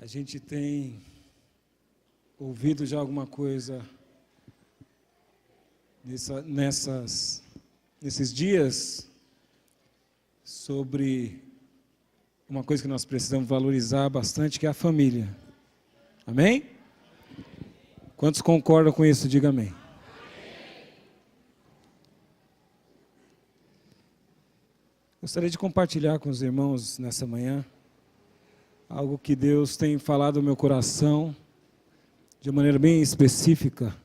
A gente tem ouvido já alguma coisa nesses dias sobre uma coisa que nós precisamos valorizar bastante, que é a família. Amém? Quantos concordam com isso? Diga amém. Gostaria de compartilhar com os irmãos nessa manhã algo que Deus tem falado no meu coração de uma maneira bem específica.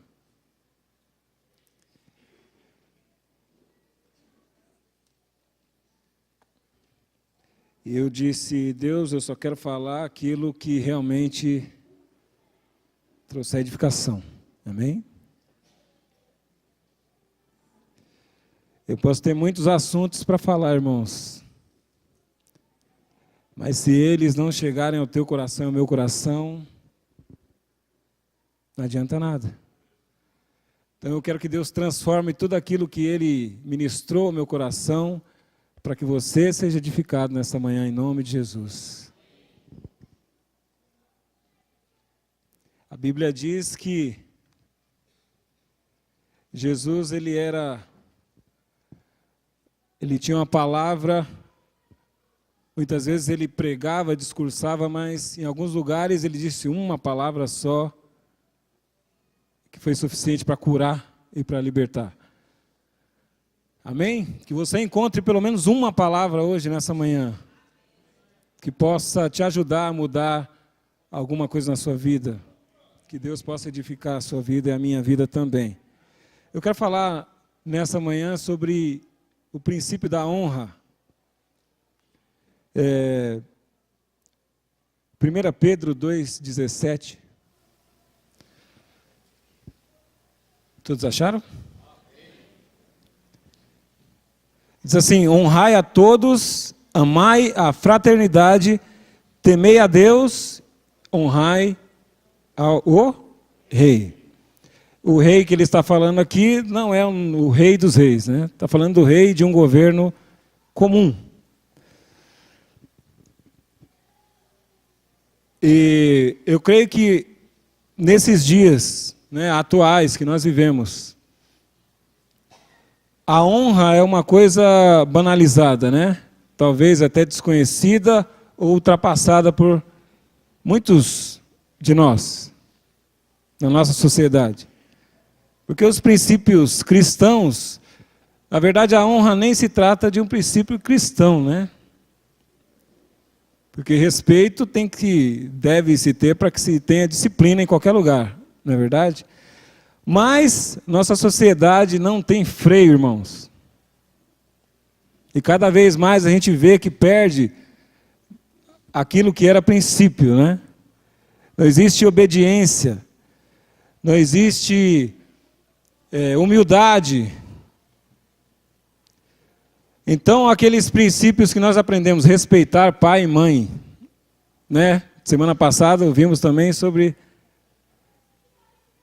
E eu disse: Deus, eu só quero falar aquilo que realmente trouxe edificação. Amém? Eu posso ter muitos assuntos para falar, irmãos. Mas se eles não chegarem ao teu coração e ao meu coração, não adianta nada. Então eu quero que Deus transforme tudo aquilo que Ele ministrou ao meu coração, para que você seja edificado nesta manhã, em nome de Jesus. A Bíblia diz que Jesus, ele tinha uma palavra. Muitas vezes ele pregava, discursava, mas em alguns lugares ele disse uma palavra só, que foi suficiente para curar e para libertar. Amém? Que você encontre pelo menos uma palavra hoje, nessa manhã, que possa te ajudar a mudar alguma coisa na sua vida. Que Deus possa edificar a sua vida e a minha vida também. Eu quero falar nessa manhã sobre o princípio da honra. 1 Pedro 2,17. Todos acharam? Diz assim: honrai a todos, amai a fraternidade, temei a Deus, honrai o rei. O rei que ele está falando aqui não é o rei dos reis, né? Está falando do rei de um governo comum. E eu creio que nesses dias, né, atuais que nós vivemos, a honra é uma coisa banalizada, né? Talvez até desconhecida ou ultrapassada por muitos de nós, na nossa sociedade. Porque os princípios cristãos, na verdade a honra nem se trata de um princípio cristão, né? Porque respeito deve-se ter para que se tenha disciplina em qualquer lugar, não é verdade? Mas nossa sociedade não tem freio, irmãos. E cada vez mais a gente vê que perde aquilo que era princípio, né? Não existe obediência, não existe humildade. Então, aqueles princípios que nós aprendemos, respeitar pai e mãe, né? Semana passada vimos também sobre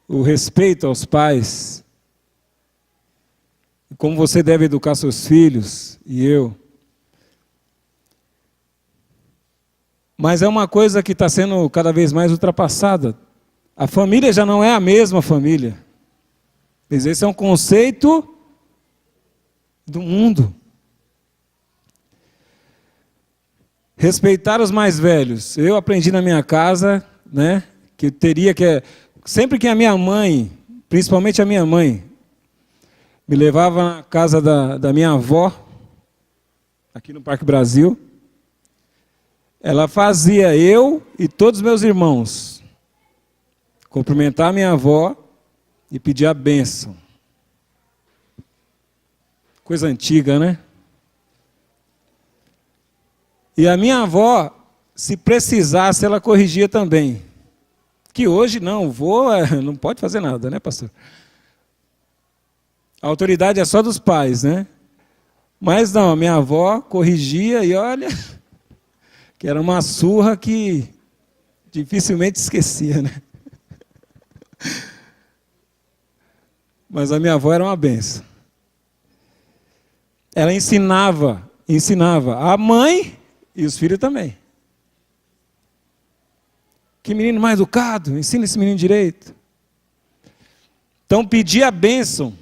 o respeito aos pais, como você deve educar seus filhos, e eu. Mas é uma coisa que está sendo cada vez mais ultrapassada. A família já não é a mesma família. Mas esse é um conceito do mundo. Respeitar os mais velhos. Eu aprendi na minha casa, né, que sempre que a minha mãe, principalmente a minha mãe, me levava na casa da minha avó, aqui no Parque Brasil, ela fazia eu e todos os meus irmãos cumprimentar a minha avó e pedir a bênção. Coisa antiga, né? E a minha avó, se precisasse, ela corrigia também. Que hoje não, o vô não pode fazer nada, né, pastor? A autoridade é só dos pais, né? Mas não, a minha avó corrigia e olha, que era uma surra que dificilmente esquecia, né? Mas a minha avó era uma benção. Ela ensinava a mãe e os filhos também. Que menino mais educado, ensina esse menino direito. Então, pedir a bênção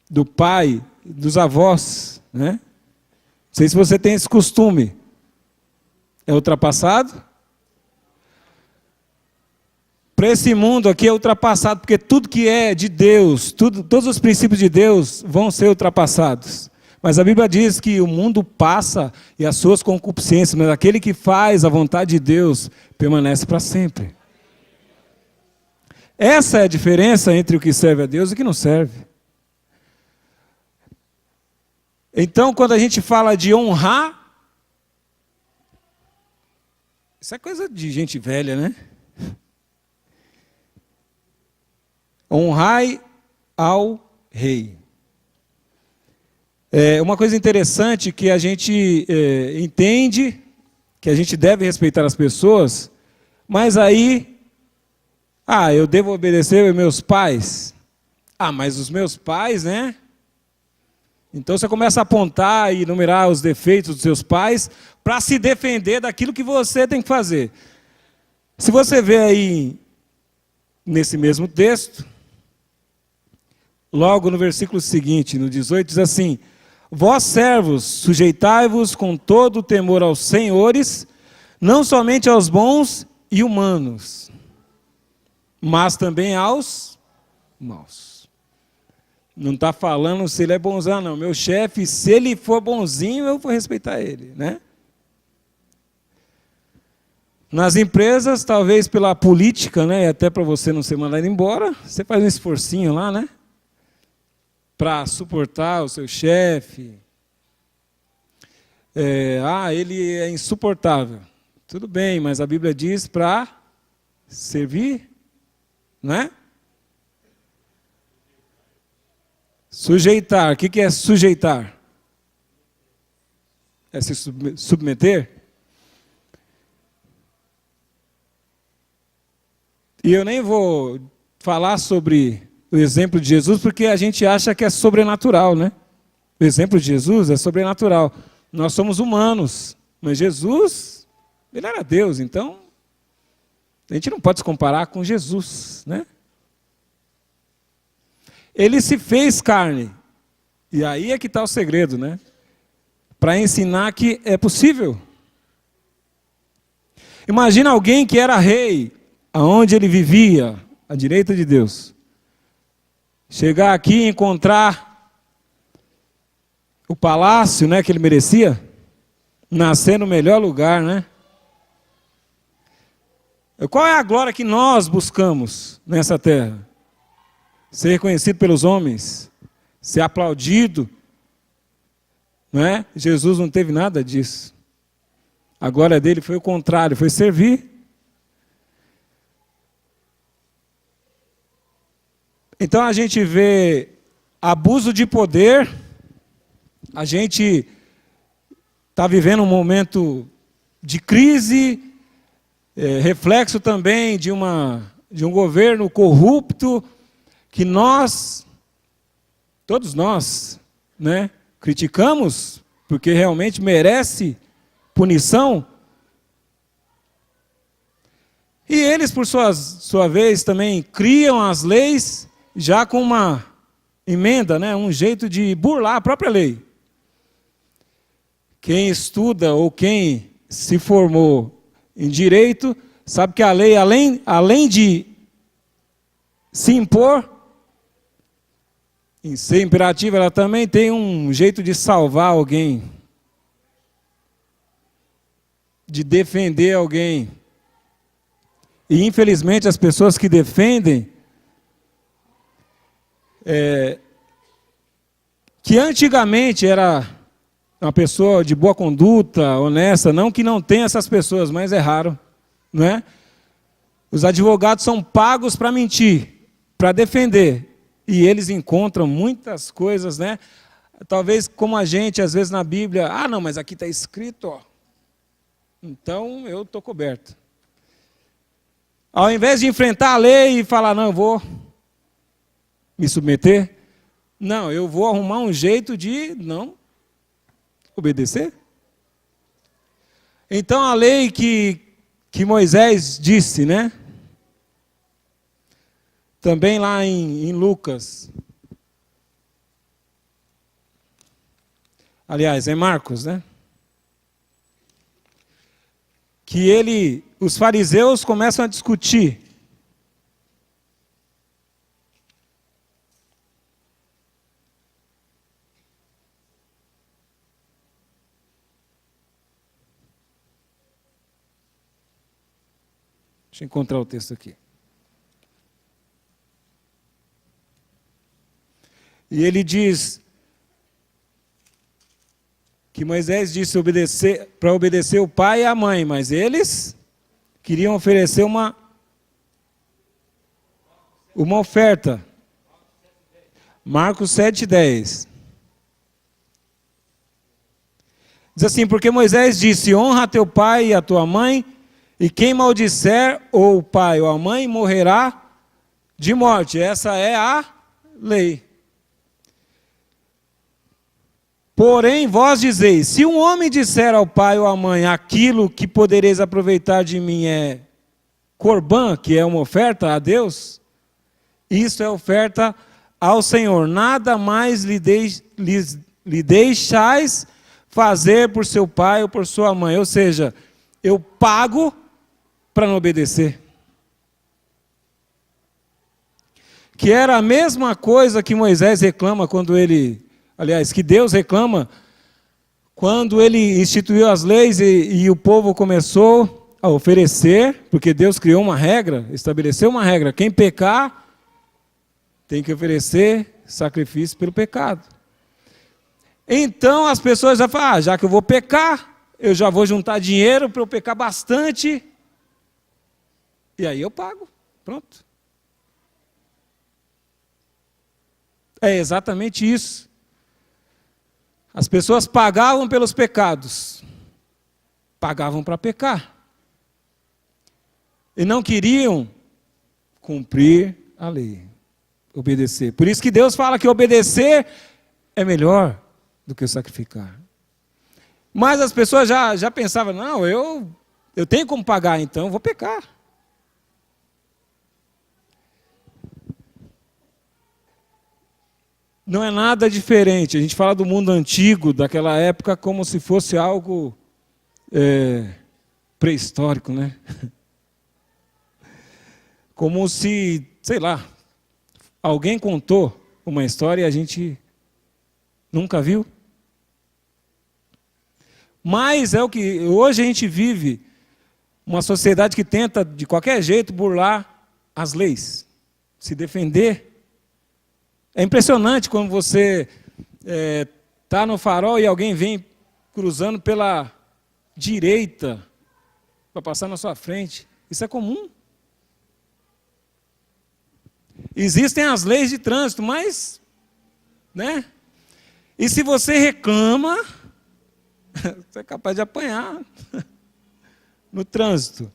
do pai, dos avós, né? Não sei se você tem esse costume. É ultrapassado? Para esse mundo aqui é ultrapassado, porque tudo que é de Deus, todos os princípios de Deus vão ser ultrapassados. Mas a Bíblia diz que o mundo passa e as suas concupiscências, mas aquele que faz a vontade de Deus permanece para sempre. Essa é a diferença entre o que serve a Deus e o que não serve. Então, quando a gente fala de honrar, isso é coisa de gente velha, né? Honrai ao rei. É uma coisa interessante que a gente entende que a gente deve respeitar as pessoas, mas aí, eu devo obedecer aos meus pais. Mas os meus pais, né? Então você começa a apontar e enumerar os defeitos dos seus pais para se defender daquilo que você tem que fazer. Se você vê aí, nesse mesmo texto, logo no versículo seguinte, no 18, diz assim: vós servos, sujeitai-vos com todo o temor aos senhores, não somente aos bons e humanos, mas também aos maus. Não está falando se ele é bonzão, não. Meu chefe, se ele for bonzinho, eu vou respeitar ele, né? Nas empresas, talvez pela política, né, e até para você não ser mandado embora, você faz um esforcinho lá, né? Para suportar o seu chefe. Ele é insuportável. Tudo bem, mas a Bíblia diz para servir, não é? Sujeitar. O que é sujeitar? É se submeter? E eu nem vou falar sobre o exemplo de Jesus, porque a gente acha que é sobrenatural, né? O exemplo de Jesus é sobrenatural. Nós somos humanos, mas Jesus, ele era Deus, então a gente não pode se comparar com Jesus, né? Ele se fez carne, e aí é que está o segredo, né? Para ensinar que é possível. Imagina alguém que era rei, aonde ele vivia, à direita de Deus. Chegar aqui e encontrar o palácio, né, que ele merecia, nascer no melhor lugar, né? Qual é a glória que nós buscamos nessa terra? Ser reconhecido pelos homens, ser aplaudido, não é? Jesus não teve nada disso. A glória dele foi o contrário, foi servir. Então a gente vê abuso de poder, a gente está vivendo um momento de crise, reflexo também de um governo corrupto, que todos nós, né, criticamos, porque realmente merece punição. E eles, por sua vez, também criam as leis já com uma emenda, né, um jeito de burlar a própria lei. Quem estuda ou quem se formou em direito, sabe que a lei, além de se impor, em ser imperativa, ela também tem um jeito de salvar alguém, de defender alguém. E infelizmente as pessoas que defendem, que antigamente era uma pessoa de boa conduta, honesta, não que não tenha essas pessoas, mas é raro, não é? Os advogados são pagos para mentir, para defender, e eles encontram muitas coisas, né? Talvez como a gente, às vezes na Bíblia, não, mas aqui está escrito, ó. Então eu estou coberto. Ao invés de enfrentar a lei e falar, não, eu vou me submeter, não, eu vou arrumar um jeito de não obedecer. Então a lei que que Moisés disse, né? Também lá em Lucas. Aliás, é Marcos, né? Que os fariseus começam a discutir. Deixa eu encontrar o texto aqui. E ele diz que Moisés disse para obedecer o pai e a mãe, mas eles queriam oferecer uma oferta. Marcos 7,10. Diz assim, porque Moisés disse, honra a teu pai e a tua mãe, e quem maldisser ou o pai ou a mãe morrerá de morte. Essa é a lei. Porém, vós dizeis, se um homem disser ao pai ou à mãe, aquilo que podereis aproveitar de mim é corbã, que é uma oferta a Deus, isso é oferta ao Senhor. Nada mais lhe deixais fazer por seu pai ou por sua mãe. Ou seja, eu pago para não obedecer. Que era a mesma coisa que Moisés reclama que Deus reclama quando ele instituiu as leis e o povo começou a oferecer, porque Deus criou uma regra, estabeleceu uma regra, quem pecar tem que oferecer sacrifício pelo pecado. Então as pessoas já falam, já que eu vou pecar, eu já vou juntar dinheiro para eu pecar bastante, e aí eu pago, pronto. É exatamente isso. As pessoas pagavam pelos pecados, pagavam para pecar, e não queriam cumprir a lei, obedecer. Por isso que Deus fala que obedecer é melhor do que sacrificar. Mas as pessoas já pensavam, não, eu tenho como pagar, então eu vou pecar. Não é nada diferente. A gente fala do mundo antigo, daquela época, como se fosse algo pré-histórico, né? Como se, sei lá, alguém contou uma história e a gente nunca viu. Mas é o que hoje a gente vive, uma sociedade que tenta, de qualquer jeito, burlar as leis, se defender. É impressionante quando você está no farol e alguém vem cruzando pela direita para passar na sua frente. Isso é comum. Existem as leis de trânsito, mas, né? E se você reclama, você é capaz de apanhar no trânsito.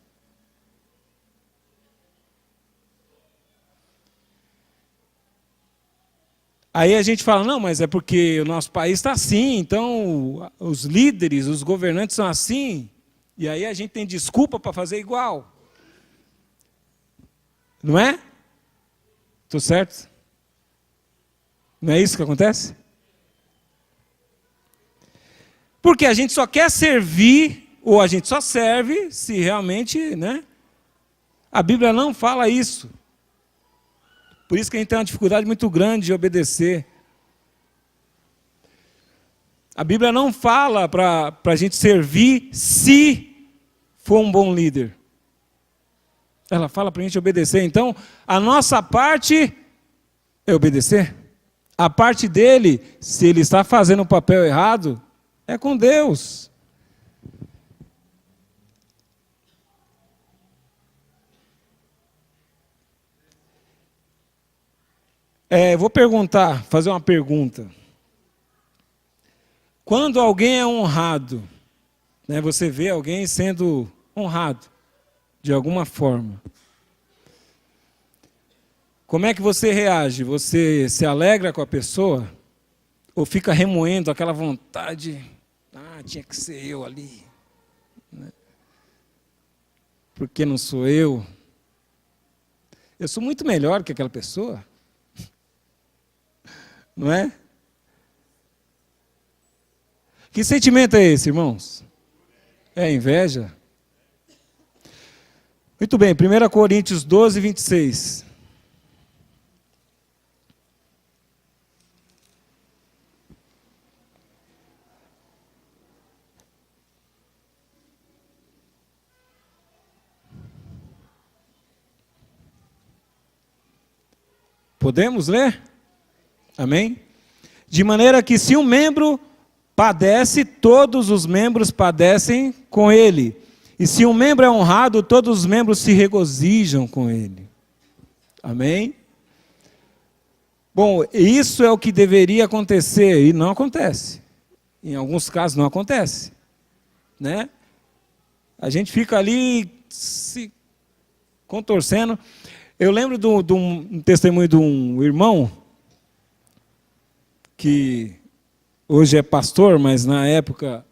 Aí a gente fala, não, mas é porque o nosso país está assim, então os líderes, os governantes são assim, e aí a gente tem desculpa para fazer igual. Não é? Estou certo? Não é isso que acontece? Porque a gente só quer servir, ou a gente só serve, se realmente, né? A Bíblia não fala isso. Por isso que a gente tem uma dificuldade muito grande de obedecer. A Bíblia não fala para a gente servir se for um bom líder. Ela fala para a gente obedecer. Então, a nossa parte é obedecer. A parte dele, se ele está fazendo o papel errado, é com Deus. Vou fazer uma pergunta. Quando alguém é honrado, né, você vê alguém sendo honrado, de alguma forma, como é que você reage? Você se alegra com a pessoa? Ou fica remoendo aquela vontade, tinha que ser eu ali? Né? porque não sou eu. Eu sou muito melhor que aquela pessoa. Não é? Que sentimento é esse, irmãos? É inveja? Muito bem, 1 Coríntios 12, 26. Podemos ler? Amém? De maneira que se um membro padece, todos os membros padecem com ele. E se um membro é honrado, todos os membros se regozijam com ele. Amém? Bom, isso é o que deveria acontecer e não acontece. Em alguns casos não acontece, né? A gente fica ali se contorcendo. Eu lembro de um testemunho de um irmão que hoje é pastor, mas na época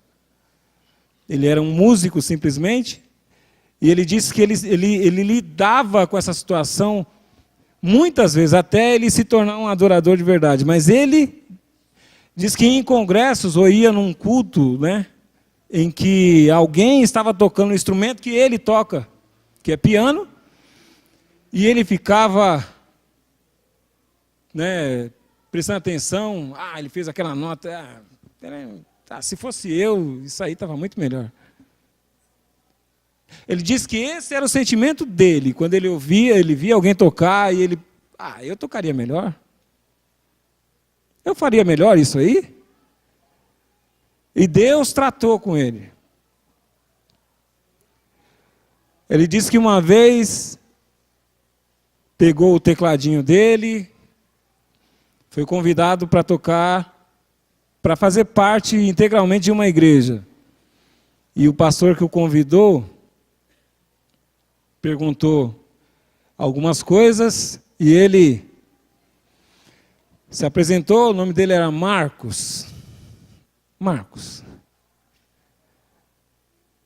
ele era um músico simplesmente, e ele disse que ele lidava com essa situação muitas vezes, até ele se tornar um adorador de verdade. Mas ele diz que em congressos, ou ia num culto, né, em que alguém estava tocando um instrumento que ele toca, que é piano, e ele ficava, né, prestando atenção. Ele fez aquela nota. Se fosse eu, isso aí estava muito melhor. Ele disse que esse era o sentimento dele. Quando ele via alguém tocar, e ele, eu tocaria melhor. Eu faria melhor isso aí. E Deus tratou com ele. Ele disse que uma vez pegou o tecladinho dele, foi convidado para tocar, para fazer parte integralmente de uma igreja. E o pastor que o convidou perguntou algumas coisas e ele se apresentou. O nome dele era Marcos. Marcos.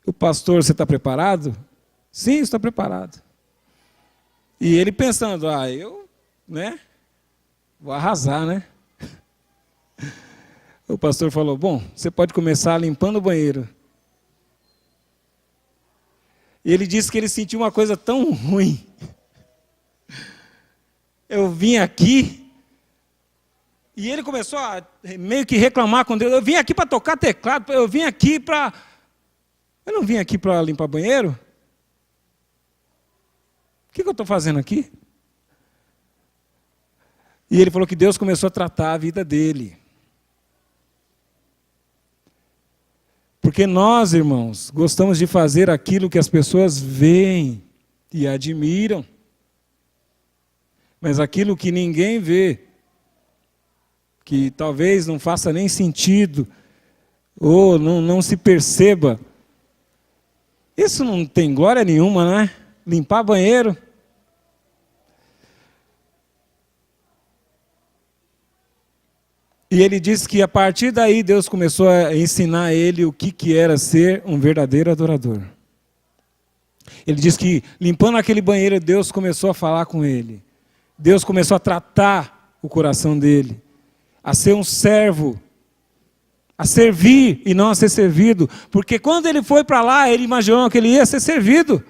O pastor, você está preparado? Sim, estou preparado. E ele pensando, eu, né, vou arrasar, né? O pastor falou, bom, você pode começar limpando o banheiro. E ele disse que ele sentiu uma coisa tão ruim. Eu vim aqui, e ele começou a meio que reclamar com Deus. Eu vim aqui para tocar teclado, eu vim aqui para... Eu não vim aqui para limpar banheiro? O que eu estou fazendo aqui? E ele falou que Deus começou a tratar a vida dele. Porque nós, irmãos, gostamos de fazer aquilo que as pessoas veem e admiram. Mas aquilo que ninguém vê, que talvez não faça nem sentido, ou não se perceba, isso não tem glória nenhuma, né? Limpar banheiro. E ele disse que a partir daí Deus começou a ensinar ele o que era ser um verdadeiro adorador. Ele disse que limpando aquele banheiro, Deus começou a falar com ele. Deus começou a tratar o coração dele, a ser um servo, a servir e não a ser servido. Porque quando ele foi para lá, ele imaginou que ele ia ser servido.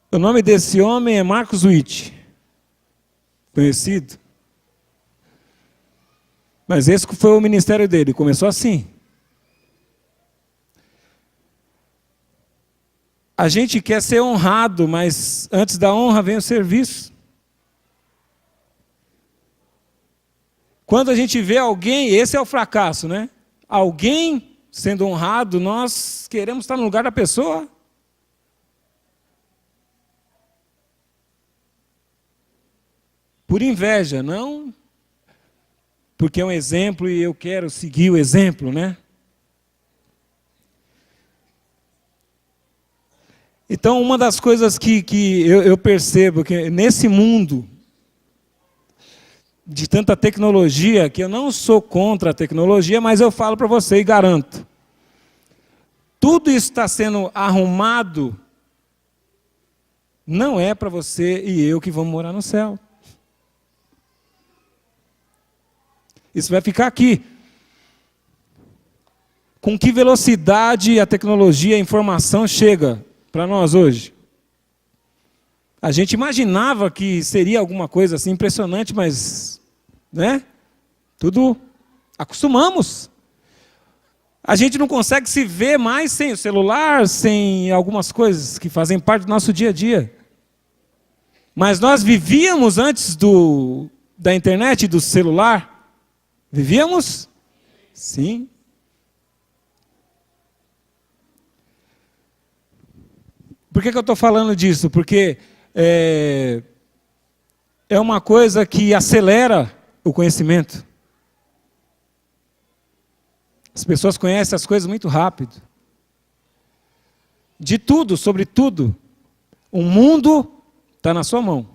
O nome desse homem é Marcos Witt, conhecido. Mas esse foi o ministério dele, começou assim. A gente quer ser honrado, mas antes da honra vem o serviço. Quando a gente vê alguém, esse é o fracasso, né? Alguém sendo honrado, nós queremos estar no lugar da pessoa. Por inveja, não porque é um exemplo e eu quero seguir o exemplo, né? Então, uma das coisas que eu percebo, que nesse mundo de tanta tecnologia, que eu não sou contra a tecnologia, mas eu falo para você e garanto, tudo isso está sendo arrumado, não é para você e eu que vamos morar no céu. Isso vai ficar aqui. Com que velocidade a tecnologia, a informação chega para nós hoje? A gente imaginava que seria alguma coisa assim impressionante, mas, né? Tudo acostumamos. A gente não consegue se ver mais sem o celular, sem algumas coisas que fazem parte do nosso dia a dia. Mas nós vivíamos antes da internet e do celular? Vivíamos? Sim. Por que eu estou falando disso? Porque é uma coisa que acelera o conhecimento. As pessoas conhecem as coisas muito rápido. De tudo, sobre tudo. O mundo está na sua mão.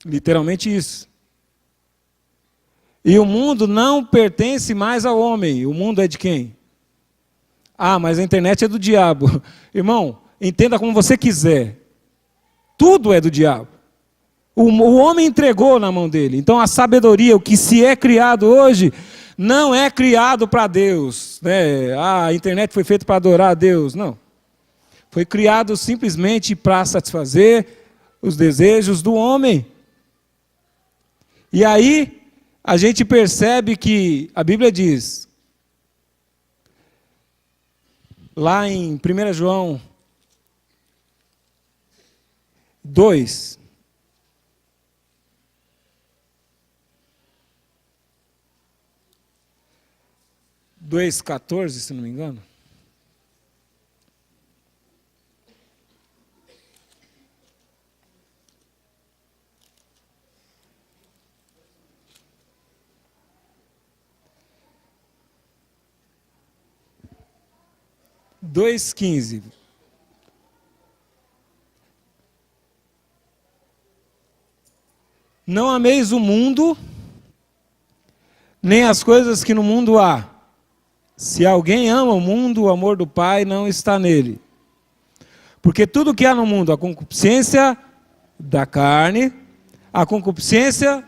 Literalmente isso. E o mundo não pertence mais ao homem. O mundo é de quem? Ah, mas a internet é do diabo. Irmão, entenda como você quiser. Tudo é do diabo. O homem entregou na mão dele. Então a sabedoria, o que se é criado hoje, não é criado para Deus, né? A internet foi feita para adorar a Deus. Não. Foi criado simplesmente para satisfazer os desejos do homem. E aí, a gente percebe que a Bíblia diz, lá em 1 João 2, 2,14, se não me engano. Dois 15. Não ameis o mundo, nem as coisas que no mundo há. Se alguém ama o mundo, o amor do Pai não está nele. Porque tudo que há no mundo, a concupiscência da carne, a concupiscência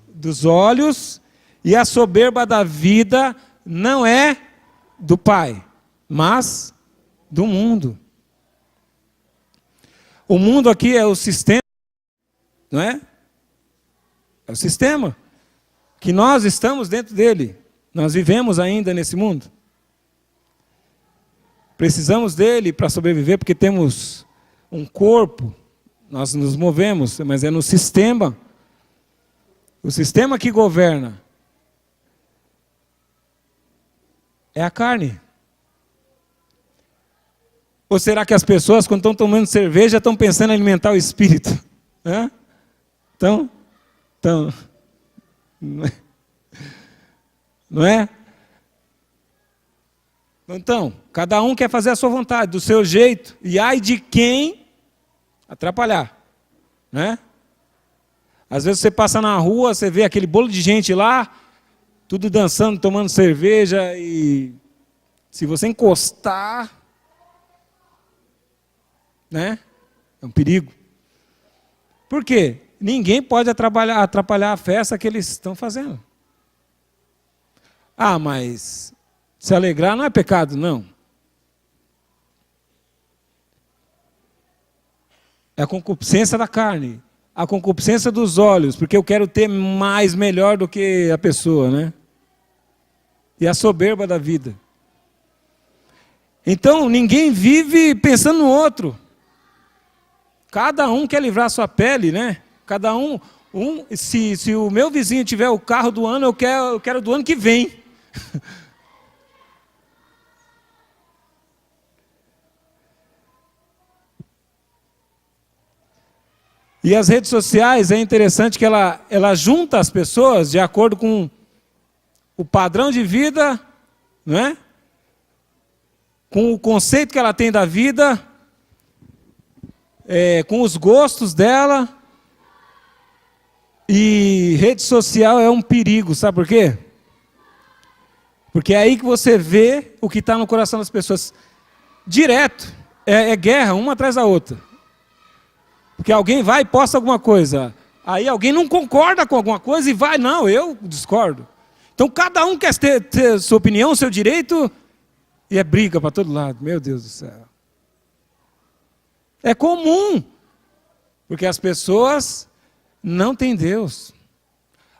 dos olhos e a soberba da vida não é do Pai, mas do mundo. O mundo aqui é o sistema, não é? É o sistema que nós estamos dentro dele. Nós vivemos ainda nesse mundo. Precisamos dele para sobreviver, porque temos um corpo, nós nos movemos, mas é no sistema. O sistema que governa é a carne. Ou será que as pessoas, quando estão tomando cerveja, estão pensando em alimentar o espírito? Hã? Então, não é? Então, cada um quer fazer a sua vontade, do seu jeito, e ai de quem atrapalhar, né? Às vezes você passa na rua, você vê aquele bolo de gente lá, tudo dançando, tomando cerveja, e se você encostar, né? É um perigo. Por quê? Ninguém pode atrapalhar a festa que eles estão fazendo. Ah, mas se alegrar não é pecado, não. É a concupiscência da carne, a concupiscência dos olhos, porque eu quero ter mais melhor do que a pessoa, né? E a soberba da vida. Então, ninguém vive pensando no outro. Cada um quer livrar a sua pele, né? Cada um se o meu vizinho tiver o carro do ano, eu quero do ano que vem. E as redes sociais, é interessante que ela junta as pessoas de acordo com o padrão de vida, não é? Com o conceito que ela tem da vida, com os gostos dela. E rede social é um perigo, sabe por quê? Porque é aí que você vê o que está no coração das pessoas. Direto. É guerra, uma atrás da outra. Porque alguém vai e posta alguma coisa. Aí alguém não concorda com alguma coisa e vai, não, eu discordo. Então cada um quer ter sua opinião, seu direito, e é briga para todo lado. Meu Deus do céu. É comum. Porque as pessoas não têm Deus.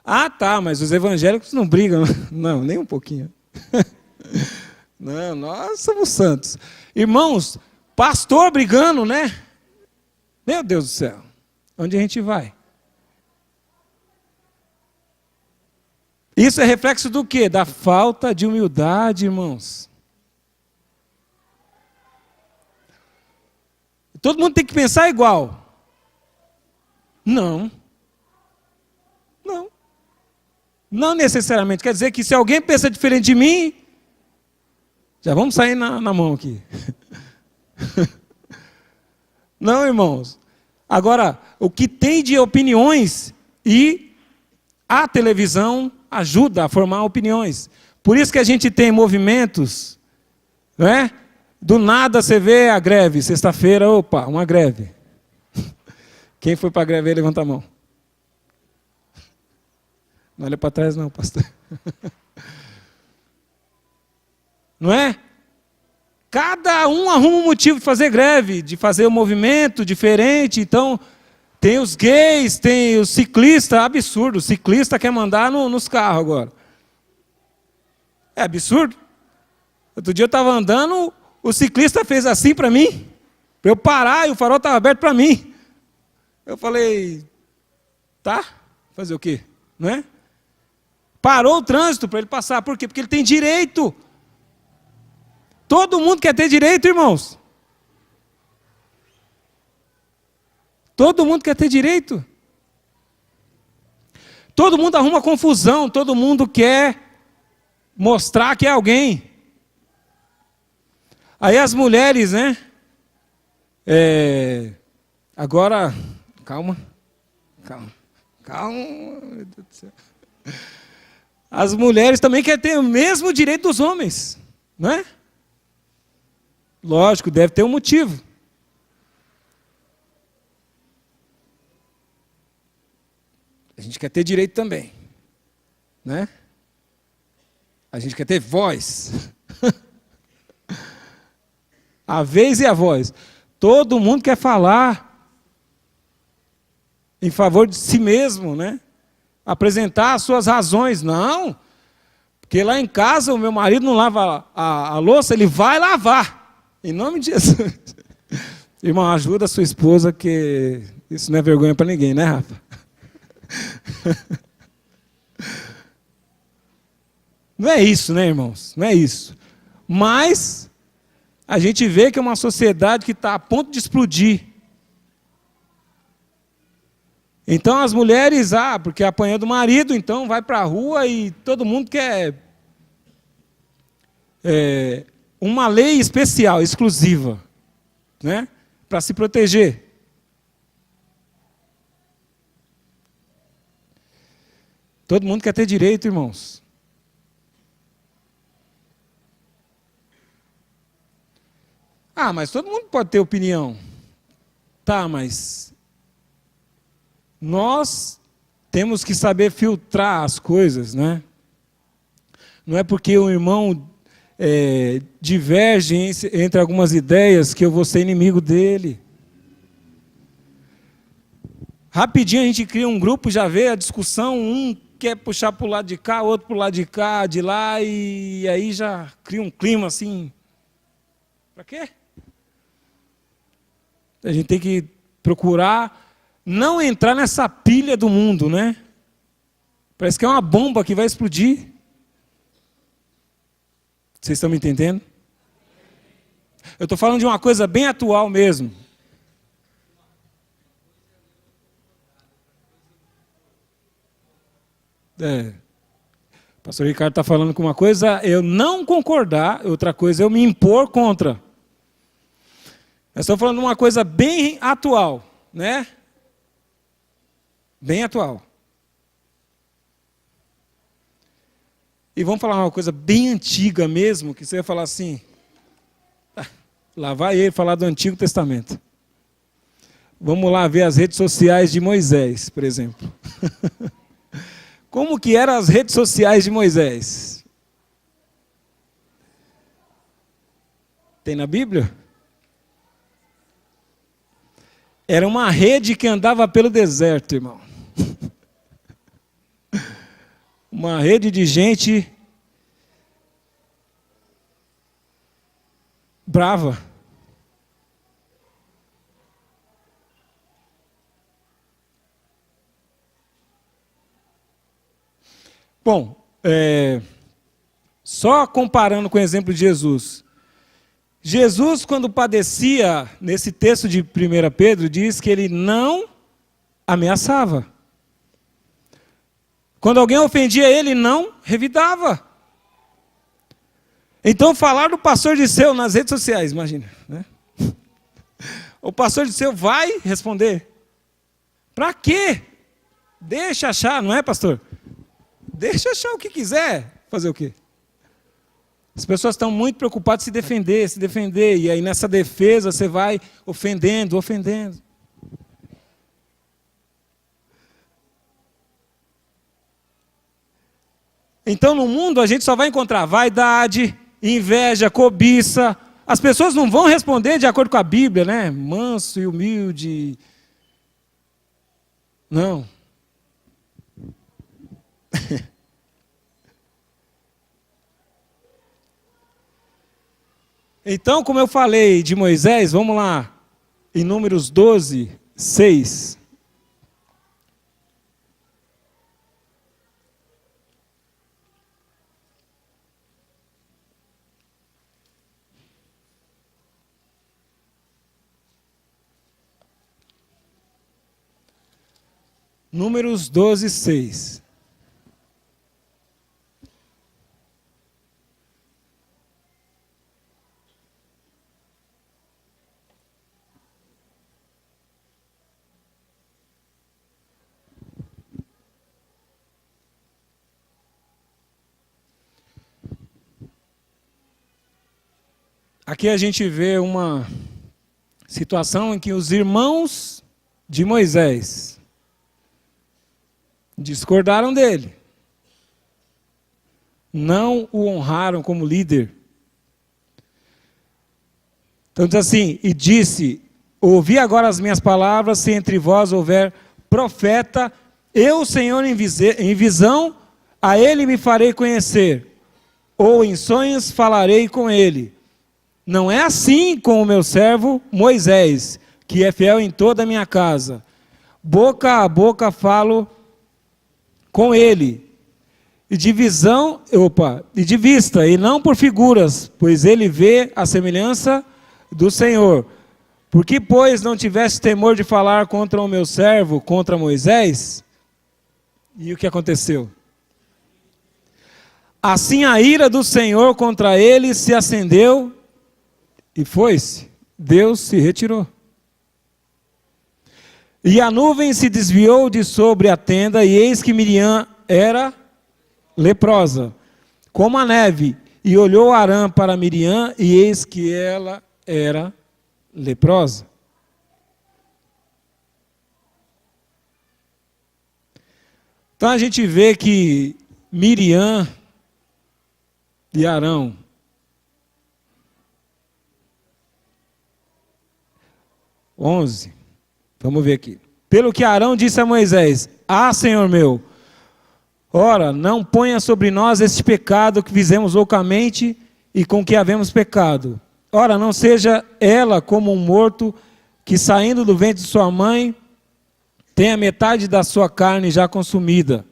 Ah, tá, mas os evangélicos não brigam. Não, nem um pouquinho. Não, nós somos santos. Irmãos, pastor brigando, né? Meu Deus do céu. Onde a gente vai? Isso é reflexo do quê? Da falta de humildade, irmãos. Todo mundo tem que pensar igual. Não. Não. Não necessariamente. Quer dizer que se alguém pensa diferente de mim, já vamos sair na mão aqui. Não, irmãos. Agora, o que tem de opiniões e a televisão ajuda a formar opiniões. Por isso que a gente tem movimentos, não é? Do nada você vê a greve, sexta-feira, opa, uma greve. Quem foi para a greve aí, levanta a mão. Não olha para trás não, pastor. Não é? Cada um arruma um motivo de fazer greve, de fazer um movimento diferente. Então, tem os gays, tem os ciclistas, absurdo. O ciclista quer mandar nos carros agora. É absurdo. Outro dia eu estava andando, o ciclista fez assim para mim, para eu parar, e o farol estava aberto para mim. Eu falei, tá, fazer o quê? Não é? Parou o trânsito para ele passar. Por quê? Porque ele tem direito. Todo mundo quer ter direito, irmãos. Todo mundo quer ter direito. Todo mundo arruma confusão, todo mundo quer mostrar que é alguém. Aí as mulheres, né? Agora, calma. Meu Deus do céu. As mulheres também querem ter o mesmo direito dos homens, não é? Lógico, deve ter um motivo. A gente quer ter direito também, né? A gente quer ter voz. A vez e a voz. Todo mundo quer falar em favor de si mesmo, né? Apresentar as suas razões. Não, porque lá em casa o meu marido não lava a louça, ele vai lavar. Em nome de Jesus. Irmão, ajuda a sua esposa, que isso não é vergonha para ninguém, né, Rafa? Não é isso, né, irmãos? Não é isso. Mas a gente vê que é uma sociedade que está a ponto de explodir. Então as mulheres, porque apanhou do marido, então vai para a rua e todo mundo quer uma lei especial, exclusiva, né, para se proteger. Todo mundo quer ter direito, irmãos. Mas todo mundo pode ter opinião. Tá, mas nós temos que saber filtrar as coisas, né? Não é porque o irmão diverge entre algumas ideias que eu vou ser inimigo dele. Rapidinho a gente cria um grupo, já vê a discussão, um quer puxar para o lado de cá, outro para o lado de cá, de lá, e aí já cria um clima assim. Para quê? A gente tem que procurar não entrar nessa pilha do mundo, né? Parece que é uma bomba que vai explodir. Vocês estão me entendendo? Eu estou falando de uma coisa bem atual mesmo. O pastor Ricardo está falando que uma coisa é eu não concordar, outra coisa é eu me impor contra. Nós estamos falando de uma coisa bem atual, né? Bem atual. E vamos falar uma coisa bem antiga mesmo, que você vai falar assim, Lá vai ele falar do Antigo Testamento. Vamos lá ver as redes sociais de Moisés, por exemplo. Como que eram as redes sociais de Moisés? Tem na Bíblia? Era uma rede que andava pelo deserto, irmão. Uma rede de gente brava. Bom, só comparando com o exemplo de Jesus. Jesus, quando padecia, nesse texto de 1 Pedro, diz que ele não ameaçava. Quando alguém ofendia ele, não revidava. Então, falar do pastor Disseu nas redes sociais, imagina, né? O pastor Disseu vai responder. Para quê? Deixa achar, não é, pastor? Deixa achar o que quiser. Fazer o quê? As pessoas estão muito preocupadas em se defender. E aí nessa defesa você vai ofendendo. Então no mundo a gente só vai encontrar vaidade, inveja, cobiça. As pessoas não vão responder de acordo com a Bíblia, né? Manso e humilde. Não. Então, como eu falei de Moisés, vamos lá, em Números 12, 6. Números 12, 6. Aqui a gente vê uma situação em que os irmãos de Moisés discordaram dele. Não o honraram como líder. Então diz assim, e disse, ouvi agora as minhas palavras, se entre vós houver profeta, eu, Senhor, em visão, a ele me farei conhecer, ou em sonhos falarei com ele. Não é assim com o meu servo Moisés, que é fiel em toda a minha casa. Boca a boca falo com ele, e de vista, e não por figuras, pois ele vê a semelhança do Senhor. Por que, pois, não tivesse temor de falar contra o meu servo, contra Moisés? E o que aconteceu? Assim a ira do Senhor contra ele se acendeu, e foi-se, Deus se retirou. E a nuvem se desviou de sobre a tenda, e eis que Miriam era leprosa, como a neve. E olhou Arã para Miriam, e eis que ela era leprosa. Então a gente vê que Miriam e Arão, vamos ver aqui. Pelo que Arão disse a Moisés, Senhor meu, ora, não ponha sobre nós este pecado que fizemos loucamente e com que havemos pecado. Ora, não seja ela como um morto que saindo do ventre de sua mãe tem a metade da sua carne já consumida.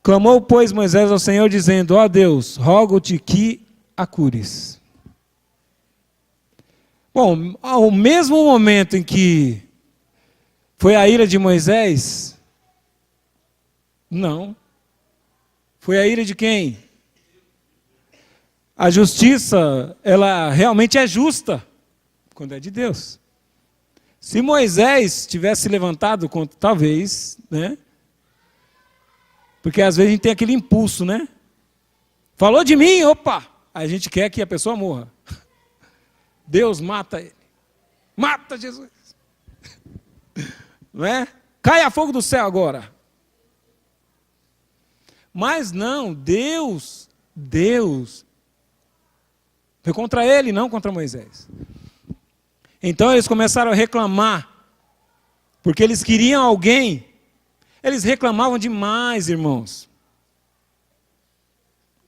Clamou, pois, Moisés ao Senhor, dizendo, ó Deus, rogo-te que a cures. Bom, ao mesmo momento em que foi a ira de Moisés, não. Foi a ira de quem? A justiça, ela realmente é justa, quando é de Deus. Se Moisés tivesse levantado contra, talvez, né? Porque às vezes a gente tem aquele impulso, né? Falou de mim, opa! a gente quer que a pessoa morra. Deus mata ele. Mata Jesus. Não é? Caia fogo do céu agora. Mas não, Deus foi contra ele, não contra Moisés. Então eles começaram a reclamar, porque eles queriam alguém. Eles reclamavam demais, irmãos.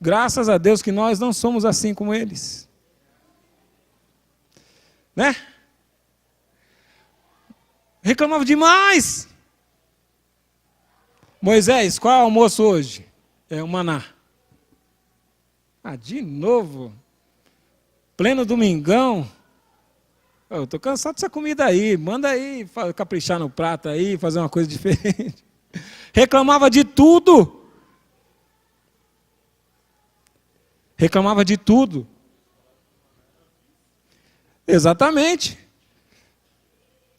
Graças a Deus que nós não somos assim como eles. Né? Reclamavam demais. Moisés, qual é o almoço hoje? É o maná. Ah, de novo? Pleno domingão? Eu estou cansado dessa comida aí. Manda aí, caprichar no prato aí, fazer uma coisa diferente. Reclamava de tudo. Reclamava de tudo. Exatamente.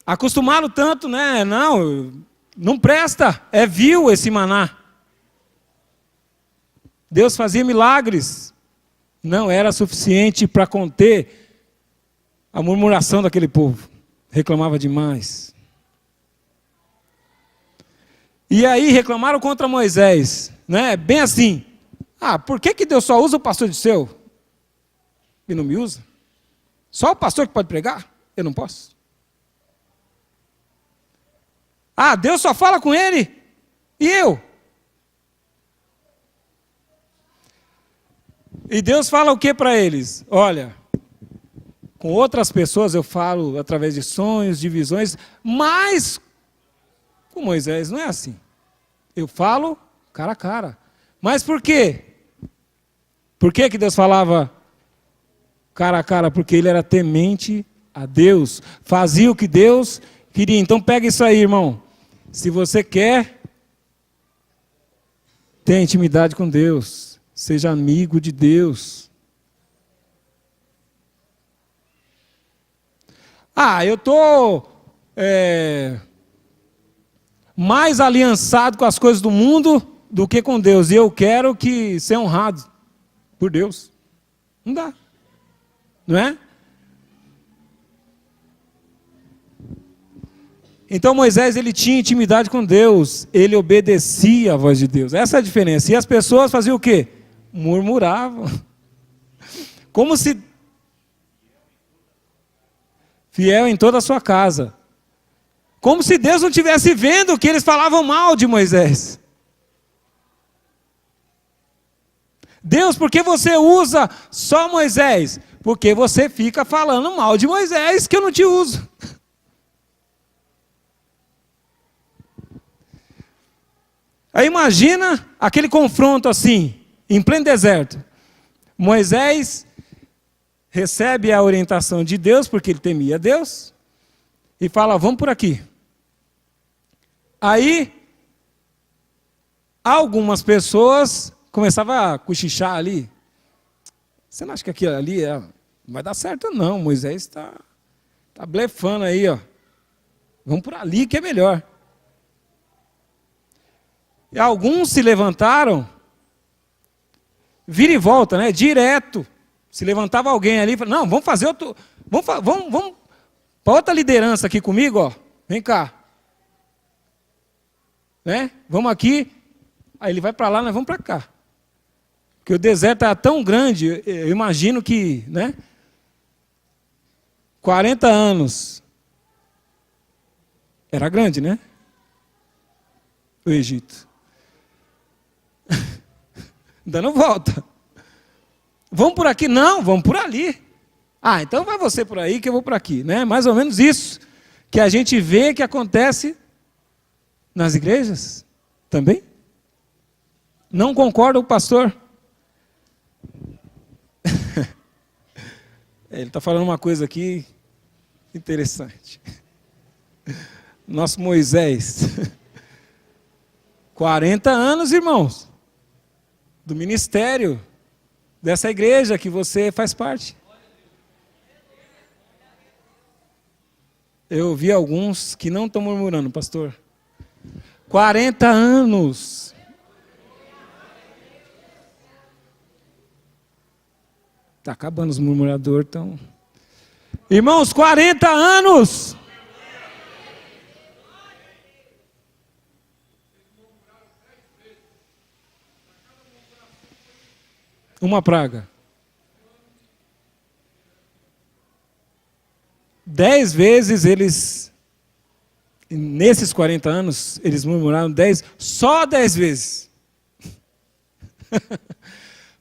Acostumaram tanto, né? Não presta. É vil esse maná. Deus fazia milagres. Não era suficiente para conter a murmuração daquele povo. Reclamava demais. E aí reclamaram contra Moisés, né? Bem assim. Ah, por que Deus só usa o pastor de seu e não me usa? Só o pastor que pode pregar? Eu não posso. Ah, Deus só fala com ele e eu? E Deus fala o que para eles? Olha, com outras pessoas eu falo através de sonhos, de visões, mas com Moisés não é assim. Eu falo cara a cara. Mas por quê? Por que Deus falava cara a cara? Porque ele era temente a Deus. Fazia o que Deus queria. Então pega isso aí, irmão. Se você quer, tenha intimidade com Deus. Seja amigo de Deus. Ah, eu estou mais aliançado com as coisas do mundo do que com Deus. E eu quero que ser honrado por Deus. Não dá. Não é? Então Moisés, ele tinha intimidade com Deus. Ele obedecia à voz de Deus. Essa é a diferença. E as pessoas faziam o quê? Murmuravam. Como se... Fiel em toda a sua casa. Como se Deus não estivesse vendo que eles falavam mal de Moisés. Deus, por que você usa só Moisés? Porque você fica falando mal de Moisés, que eu não te uso. Aí imagina aquele confronto assim, em pleno deserto. Moisés recebe a orientação de Deus, porque ele temia Deus, e fala, vamos por aqui. Aí, algumas pessoas começavam a cochichar ali. Você não acha que aquilo ali não vai dar certo? Não, Moisés está blefando aí, ó. Vamos por ali que é melhor. E alguns se levantaram, vira e volta, né? Direto. Se levantava alguém ali e falava, não, vamos fazer outro. Vamos para outra liderança aqui comigo, ó. Vem cá. Né? Vamos aqui. Aí ele vai para lá, nós vamos para cá. Porque o deserto era tão grande, eu imagino que, né? 40 anos. Era grande, né? O Egito. Dando volta. Vamos por aqui? Não, vamos por ali. Ah, então vai você por aí que eu vou por aqui, né? Mais ou menos isso que a gente vê que acontece nas igrejas também. Não concorda o pastor? Ele está falando uma coisa aqui interessante. Nosso Moisés. 40 anos, irmãos, do ministério dessa igreja que você faz parte. Eu ouvi alguns que não estão murmurando, pastor. 40 anos. Está acabando os murmuradores, então. Irmãos, 40 anos. Uma praga. 10 vezes eles, nesses 40 anos, eles murmuraram 10, só 10 vezes.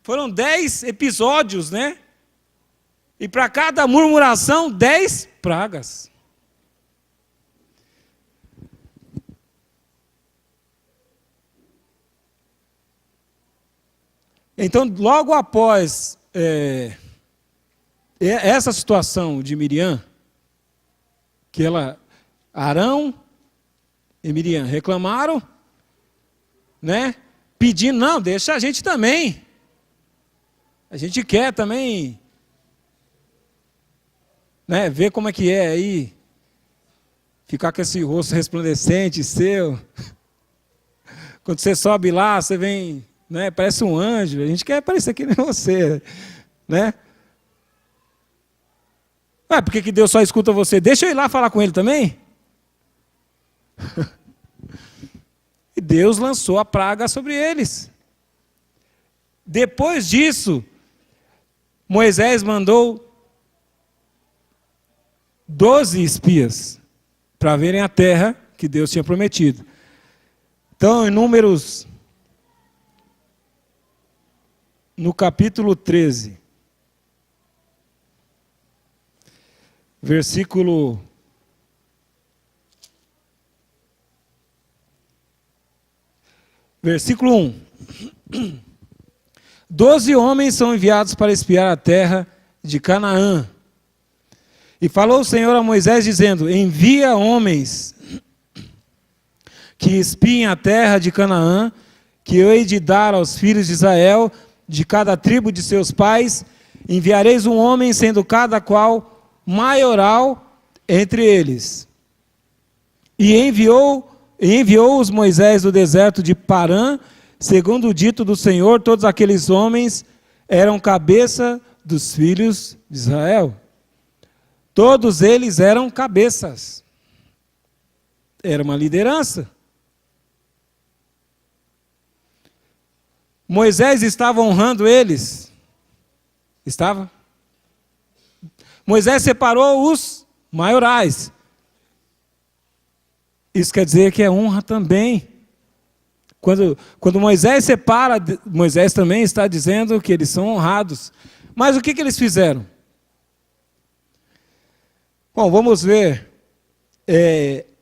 Foram 10 episódios, né? E para cada murmuração, 10 pragas. Então, logo após essa situação de Miriam, que Arão e Miriam reclamaram, né? Pedindo, não, deixa a gente também. A gente quer também, né, ver como é que é aí, ficar com esse rosto resplandecente seu. Quando você sobe lá, você vem, né, parece um anjo, a gente quer parecer que nem você, né? Por que Deus só escuta você? Deixa eu ir lá falar com ele também. E Deus lançou a praga sobre eles. Depois disso, Moisés mandou 12 espias para verem a terra que Deus tinha prometido. Então, em Números, no capítulo 13, versículo 1. 12 homens são enviados para espiar a terra de Canaã. E falou o Senhor a Moisés, dizendo: envia homens que espiem a terra de Canaã, que eu hei de dar aos filhos de Israel, de cada tribo de seus pais. Enviareis um homem, sendo cada qual maioral entre eles. E enviou-os Moisés do deserto de Parã, segundo o dito do Senhor. Todos aqueles homens eram cabeça dos filhos de Israel. Todos eles eram cabeças. Era uma liderança. Moisés estava honrando eles? Estava? Moisés separou os maiorais. Isso quer dizer que é honra também. Quando Moisés separa, Moisés também está dizendo que eles são honrados. Mas o que eles fizeram? Bom, vamos ver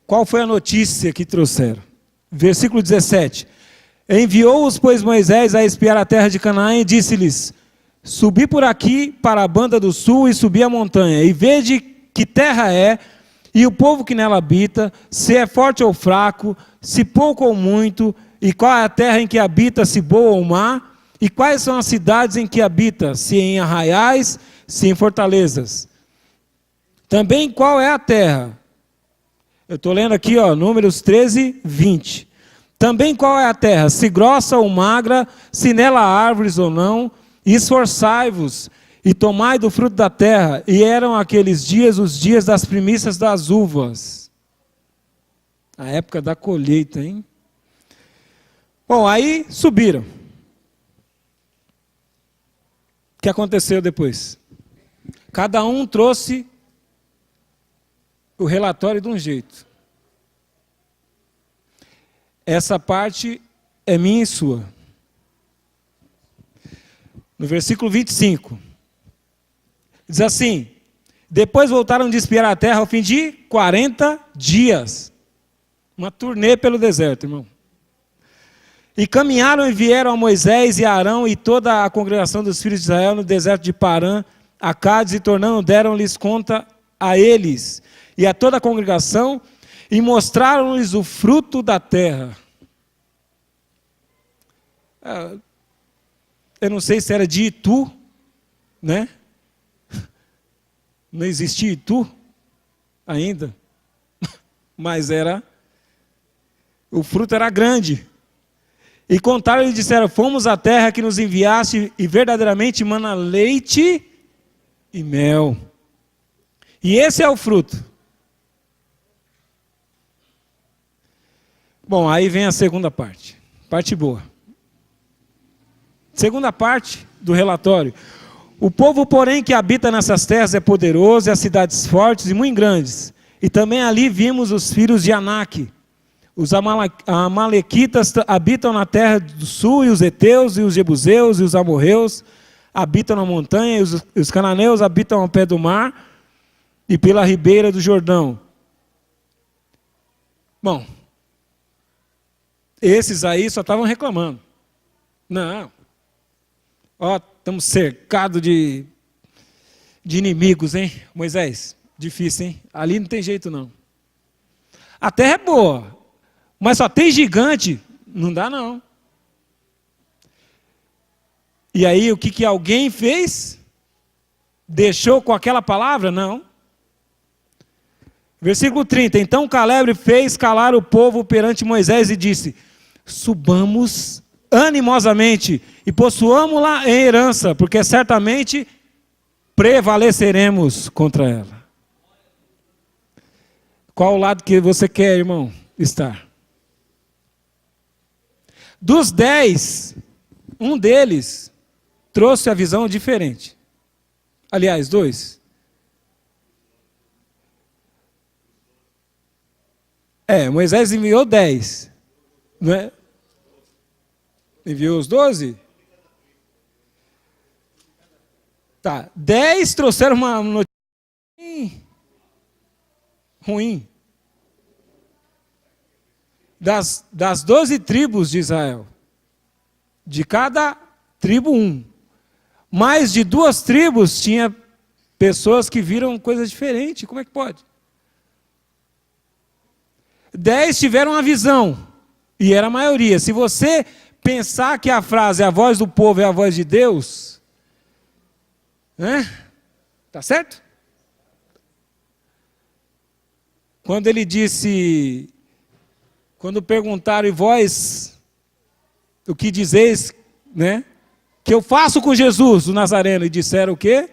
qual foi a notícia que trouxeram. Versículo 17. Enviou-os, pois, Moisés a espiar a terra de Canaã e disse-lhes: subi por aqui para a banda do sul e subi a montanha, e vede que terra é, e o povo que nela habita, se é forte ou fraco, se pouco ou muito, e qual é a terra em que habita, se boa ou má, e quais são as cidades em que habita, se em arraiais, se em fortalezas. Também qual é a terra? Eu estou lendo aqui, Números 13, 20. Também qual é a terra, se grossa ou magra, se nela há árvores ou não, e esforçai-vos, e tomai do fruto da terra. E eram aqueles dias os dias das primícias das uvas. A época da colheita, hein? Bom, aí subiram. O que aconteceu depois? Cada um trouxe o relatório de um jeito. Essa parte é minha e sua. No versículo 25, diz assim: depois voltaram de espiar a terra ao fim de 40 dias. Uma turnê pelo deserto, irmão. E caminharam e vieram a Moisés e a Arão e toda a congregação dos filhos de Israel no deserto de Parã, a Cádiz, e tornando, deram-lhes conta a eles e a toda a congregação, e mostraram-lhes o fruto da terra. Eu não sei se era de Itu, né? Não existia Itu ainda, mas o fruto era grande. E contaram e disseram: fomos à terra que nos enviaste, e verdadeiramente mana leite e mel. E esse é o fruto. Bom, aí vem a segunda parte. Parte boa. Segunda parte do relatório. O povo, porém, que habita nessas terras é poderoso, e as cidades fortes e muito grandes. E também ali vimos os filhos de Anak. Os amalequitas habitam na terra do sul, e os heteus, e os jebuseus, e os amorreus habitam na montanha, e os cananeus habitam ao pé do mar e pela ribeira do Jordão. Bom, esses aí só estavam reclamando. Não. Ó, estamos cercados de inimigos, hein, Moisés? Difícil, hein? Ali não tem jeito, não. A terra é boa, mas só tem gigante. Não dá, não. E aí, o que alguém fez? Deixou com aquela palavra? Não. Versículo 30. Então Caleb fez calar o povo perante Moisés e disse: subamos animosamente e possuamos-la em herança, porque certamente prevaleceremos contra ela. Qual o lado que você quer, irmão, estar? Dos 10, um deles trouxe a visão diferente. Aliás, 2. Moisés enviou 10. Não é? Enviou os 12? Tá. 10 trouxeram uma notícia ruim. Das 12 tribos de Israel, de cada tribo um. Mais de 2 tribos tinha pessoas que viram coisas diferentes. Como é que pode? 10 tiveram uma visão, e era a maioria. Se você pensar que a frase, a voz do povo é a voz de Deus, né? Tá certo? Quando ele disse, quando perguntaram, e vós, o que dizeis, né? Que eu faço com Jesus, o Nazareno, e disseram o quê?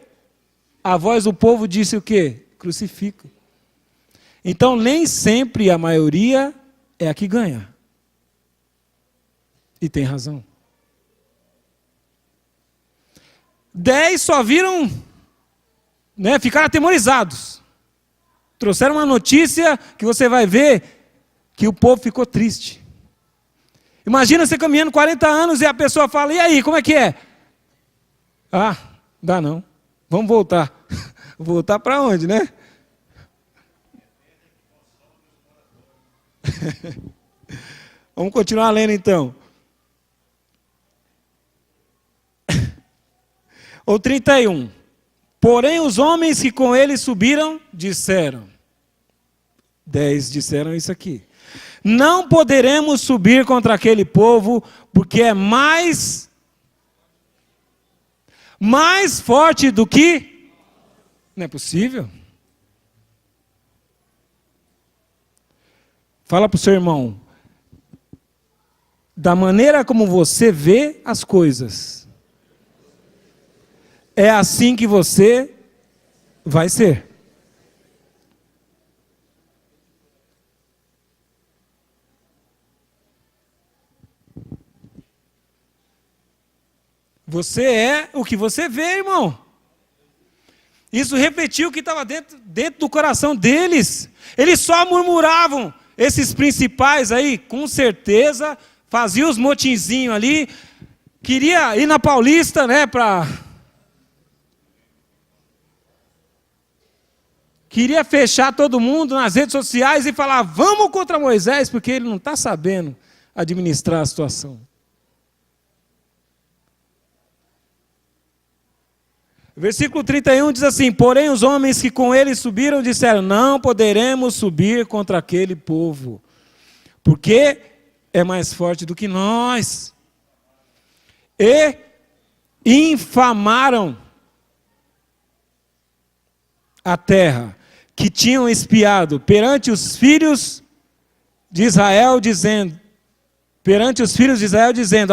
A voz do povo disse o quê? Crucifica. Então, nem sempre a maioria é a que ganha. E tem razão. 10 só viram, né, ficaram atemorizados. Trouxeram uma notícia que você vai ver que o povo ficou triste. Imagina você caminhando 40 anos e a pessoa fala: e aí, como é que é? Ah, dá não. Vamos voltar. Voltar para onde, né? Vamos continuar lendo então. O 31. Porém os homens que com ele subiram, disseram. 10 disseram isso aqui. Não poderemos subir contra aquele povo, porque é mais forte do que... Não é possível. Fala para o seu irmão, da maneira como você vê as coisas, é assim que você vai ser. Você é o que você vê, irmão. Isso refletiu o que estava dentro do coração deles. Eles só murmuravam. Esses principais aí, com certeza, faziam os motinzinhos ali. Queria ir na Paulista, né, queria fechar todo mundo nas redes sociais e falar: vamos contra Moisés, porque ele não está sabendo administrar a situação. Versículo 31 diz assim: porém os homens que com ele subiram disseram: não poderemos subir contra aquele povo, porque é mais forte do que nós. E infamaram a terra que tinham espiado perante os filhos de Israel, dizendo: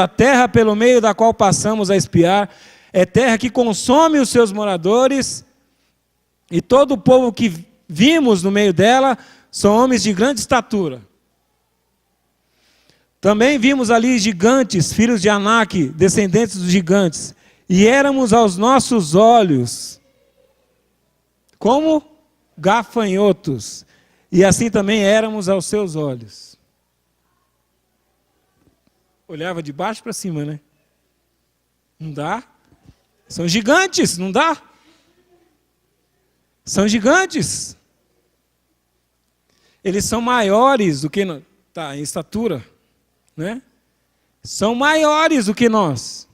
a terra pelo meio da qual passamos a espiar é terra que consome os seus moradores, E todo o povo que vimos no meio dela são homens de grande estatura. Também vimos ali gigantes, filhos de Anak, descendentes dos gigantes. E éramos aos nossos olhos como gafanhotos. E assim também éramos aos seus olhos. Olhava de baixo para cima, né? Não dá. São gigantes, não dá. São gigantes. Eles são maiores do que nós. Tá, em estatura, né? São maiores do que nós.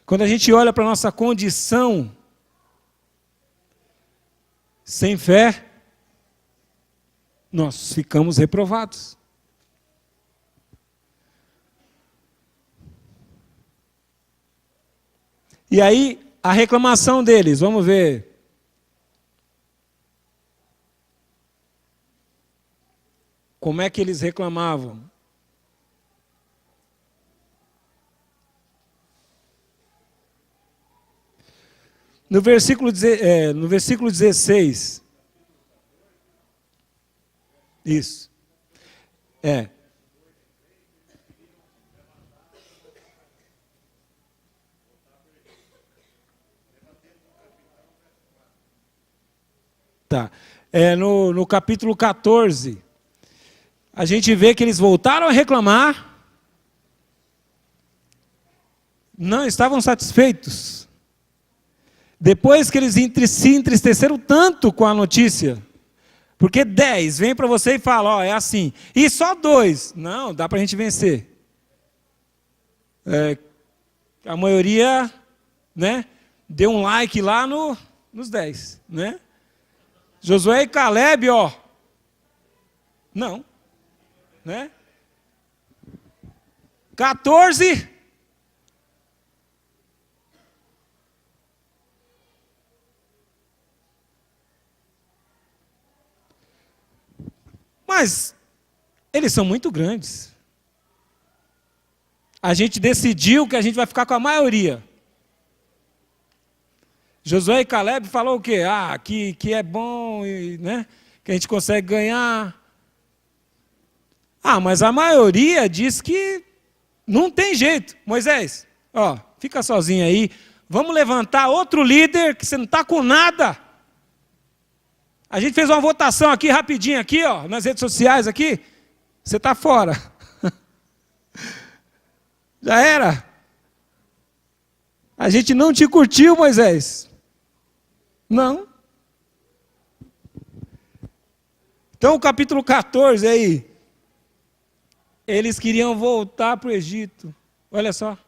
Quando a gente olha para a nossa condição sem fé, nós ficamos reprovados. E aí, a reclamação deles, vamos ver. Como é que eles reclamavam? No versículo 16. Isso. Tá. No capítulo 14, a gente vê que eles voltaram a reclamar, não estavam satisfeitos. Depois que eles se entristeceram tanto com a notícia, porque 10 vem para você e fala, ó, é assim, e só 2, não, dá para a gente vencer. A maioria, né, deu um like lá nos 10, né? Josué e Caleb, ó, não, né? 14, mas eles são muito grandes. A gente decidiu que a gente vai ficar com a maioria. Josué e Caleb falou o quê? Que é bom, né? Que a gente consegue ganhar. Mas a maioria diz que não tem jeito. Moisés, ó, fica sozinho aí. Vamos levantar outro líder que você não está com nada. A gente fez uma votação aqui, rapidinho, aqui, ó, nas redes sociais aqui. Você está fora. Já era. A gente não te curtiu, Moisés. Não. Então, o capítulo 14 aí. Eles queriam voltar para o Egito. Olha só.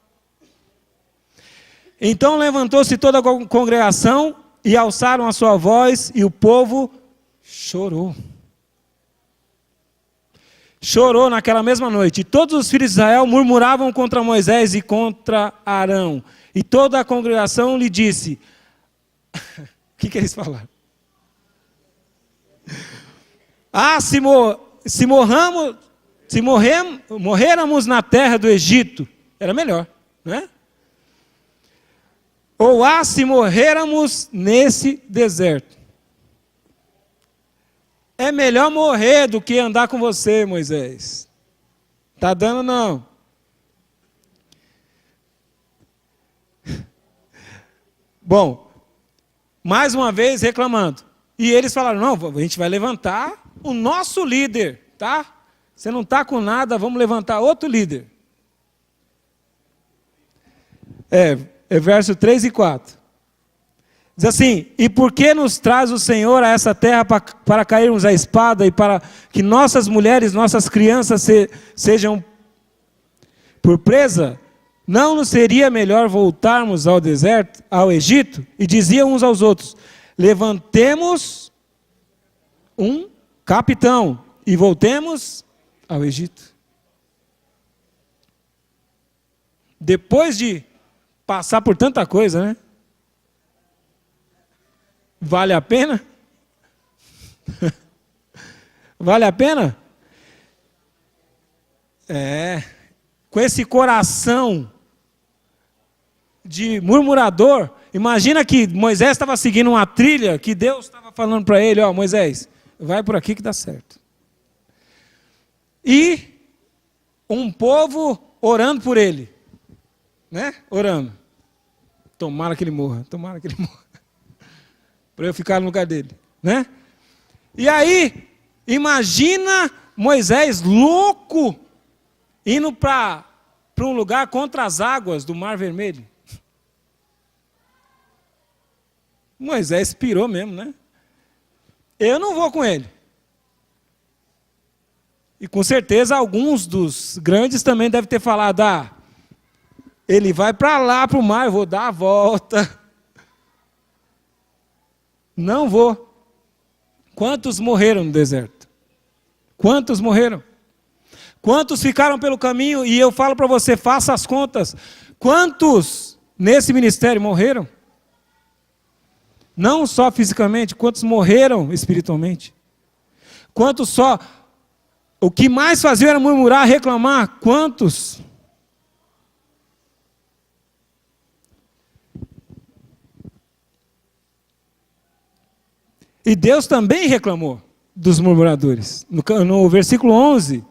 Então levantou-se toda a congregação e alçaram a sua voz, e o povo chorou. Chorou naquela mesma noite. E todos os filhos de Israel murmuravam contra Moisés e contra Arão. E toda a congregação lhe disse... O que eles falaram? Se morréramos na terra do Egito, era melhor, né? Ou se morréramos nesse deserto. É melhor morrer do que andar com você, Moisés. Tá dando não? Bom, mais uma vez reclamando. E eles falaram, não, a gente vai levantar o nosso líder, tá? Você não está com nada, vamos levantar outro líder. É verso 3 e 4. Diz assim, e por que nos traz o Senhor a essa terra para cairmos à espada e para que nossas mulheres, nossas crianças sejam por presa? Não nos seria melhor voltarmos ao deserto, ao Egito? E diziam uns aos outros, levantemos um capitão e voltemos ao Egito. Depois de passar por tanta coisa, né? Vale a pena? Vale a pena? Com esse coração de murmurador, Imagina que Moisés estava seguindo uma trilha que Deus estava falando para ele, ó, Moisés, vai por aqui que dá certo. E um povo orando por ele, né? Orando. Tomara que ele morra, para eu ficar no lugar dele, né? E aí, imagina Moisés louco, indo para um lugar contra as águas do Mar Vermelho. Moisés pirou mesmo, né? Eu não vou com ele. E com certeza alguns dos grandes também devem ter falado, ele vai para lá, para o mar, eu vou dar a volta. Não vou. Quantos morreram no deserto? Quantos morreram? Quantos ficaram pelo caminho? E eu falo para você, faça as contas. Quantos nesse ministério morreram? Não só fisicamente, quantos morreram espiritualmente? Quantos só... O que mais faziam era murmurar, reclamar. Quantos? E Deus também reclamou dos murmuradores. No versículo 11,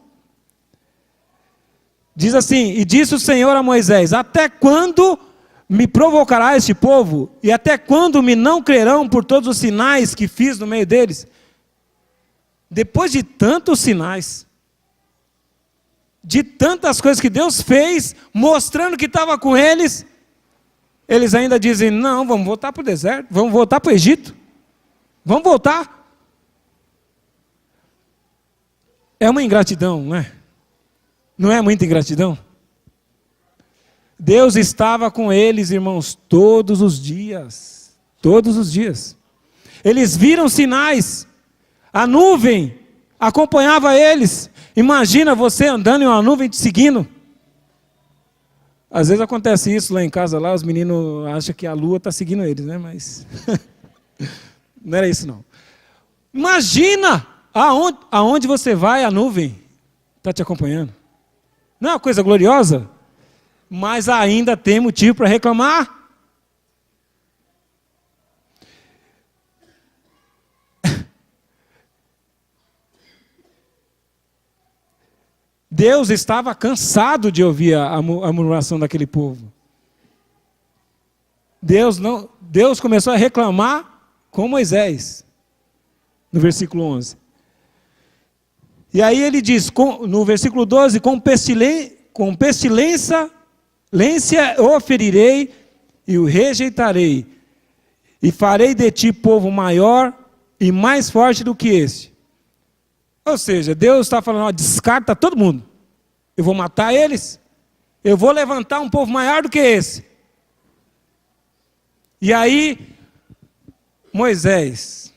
diz assim, e disse o Senhor a Moisés, até quando me provocará este povo? E até quando me não crerão por todos os sinais que fiz no meio deles? Depois de tantos sinais, de tantas coisas que Deus fez, mostrando que estava com eles, eles ainda dizem, não, vamos voltar para o deserto, vamos voltar para o Egito, vamos voltar. É uma ingratidão, não é? Não é muita ingratidão? Deus estava com eles, irmãos, todos os dias. Todos os dias. Eles viram sinais. A nuvem acompanhava eles. Imagina você andando em uma nuvem te seguindo. Às vezes acontece isso lá em casa, lá os meninos acham que a lua está seguindo eles, né? Mas não era isso não. Imagina aonde você vai, a nuvem está te acompanhando. Não é uma coisa gloriosa? Mas ainda tem motivo para reclamar. Deus estava cansado de ouvir a murmuração daquele povo. Deus começou a reclamar com Moisés, no versículo 11. E aí ele diz, no versículo 12, com pestilência o ferirei e o rejeitarei, e farei de ti povo maior e mais forte do que este. Ou seja, Deus está falando, ó, descarta todo mundo. Eu vou matar eles. Eu vou levantar um povo maior do que esse. E aí, Moisés,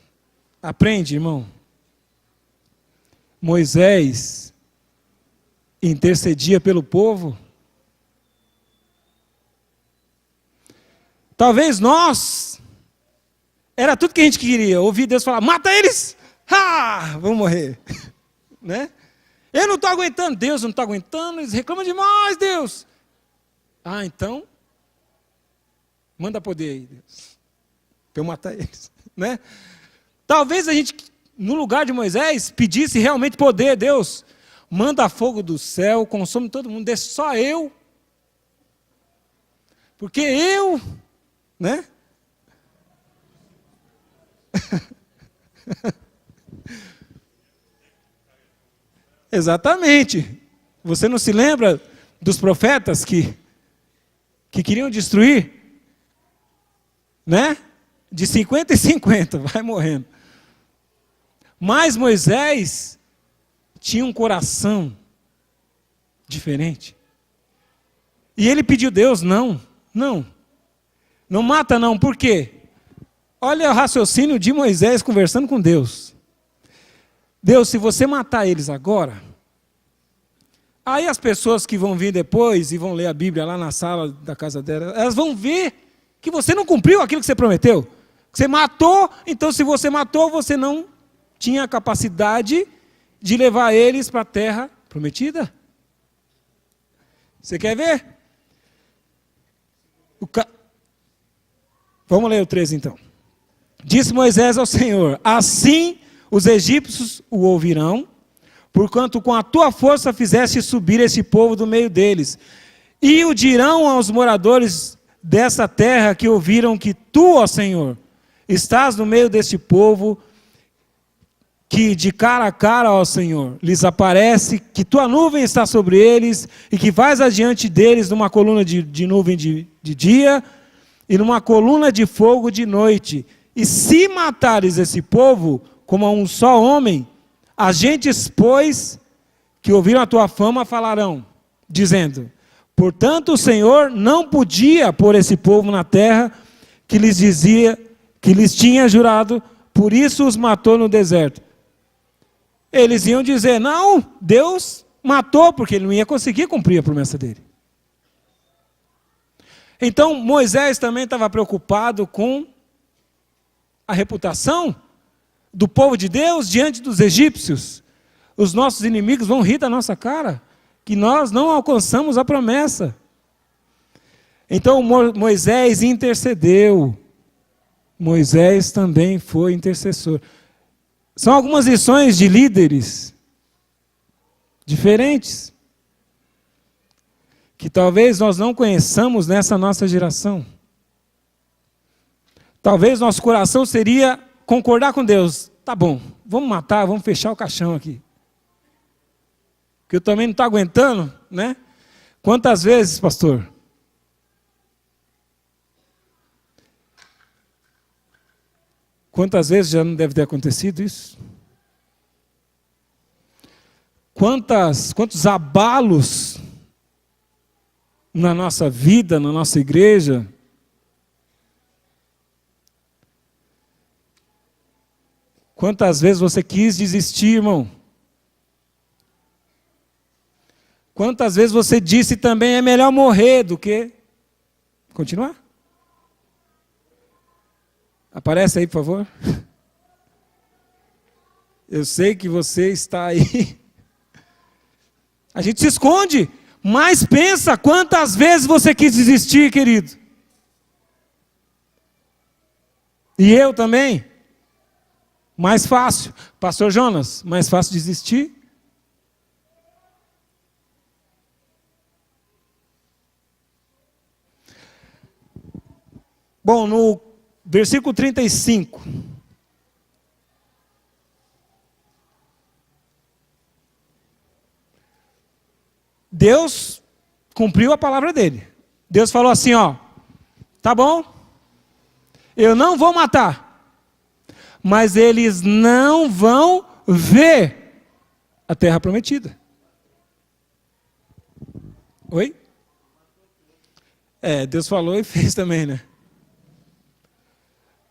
aprende, irmão. Moisés intercedia pelo povo. Talvez nós, era tudo que a gente queria, ouvir Deus falar, mata eles! Vamos morrer. Né? Eu não estou aguentando, Deus não está aguentando, eles reclamam demais, Deus. Então, manda poder aí, Deus, para eu matar eles. Né? Talvez a gente, no lugar de Moisés, pedisse realmente poder, Deus, manda fogo do céu, consome todo mundo, deixa só eu. Porque eu, né? Exatamente. Você não se lembra dos profetas que queriam destruir? Né? De 50 em 50, vai morrendo. Mas Moisés tinha um coração diferente. E ele pediu a Deus, não mata não, por quê? Olha o raciocínio de Moisés conversando com Deus. Deus, se você matar eles agora, aí as pessoas que vão vir depois e vão ler a Bíblia lá na sala da casa delas, elas vão ver que você não cumpriu aquilo que você prometeu. Que você matou, então se você matou, você não tinha a capacidade de levar eles para a terra prometida. Você quer ver? Vamos ler o 13 então. Disse Moisés ao Senhor: assim os egípcios o ouvirão, porquanto com a tua força fizeste subir esse povo do meio deles. E o dirão aos moradores dessa terra que ouviram que tu, ó Senhor, estás no meio deste povo, que de cara a cara, ó Senhor, lhes aparece, que tua nuvem está sobre eles, e que vais adiante deles numa coluna de nuvem de dia, e numa coluna de fogo de noite. E se matares esse povo, como a um só homem, as gentes, pois, que ouviram a tua fama, falarão, dizendo: portanto o Senhor não podia pôr esse povo na terra que lhes dizia, que lhes tinha jurado, por isso os matou no deserto. Eles iam dizer: não, Deus matou, porque ele não ia conseguir cumprir a promessa dele. Então Moisés também estava preocupado com a reputação do povo de Deus diante dos egípcios. Os nossos inimigos vão rir da nossa cara, que nós não alcançamos a promessa. Então Moisés intercedeu. Moisés também foi intercessor. São algumas lições de líderes diferentes, que talvez nós não conheçamos nessa nossa geração. Talvez nosso coração seria concordar com Deus. Tá bom, vamos matar, vamos fechar o caixão aqui. Porque eu também não estou aguentando, né? Quantas vezes, pastor? Quantas vezes já não deve ter acontecido isso? Quantos abalos na nossa vida, na nossa igreja? Quantas vezes você quis desistir, irmão? Quantas vezes você disse também: é melhor morrer do que continuar? Aparece aí, por favor. Eu sei que você está aí. A gente se esconde, mas pensa quantas vezes você quis desistir, querido. E eu também. Mais fácil. Pastor Jonas, mais fácil desistir? Bom, no versículo 35. Deus cumpriu a palavra dele. Deus falou assim, ó: tá bom, eu não vou matar, mas eles não vão ver a terra prometida. Oi? Deus falou e fez também, né?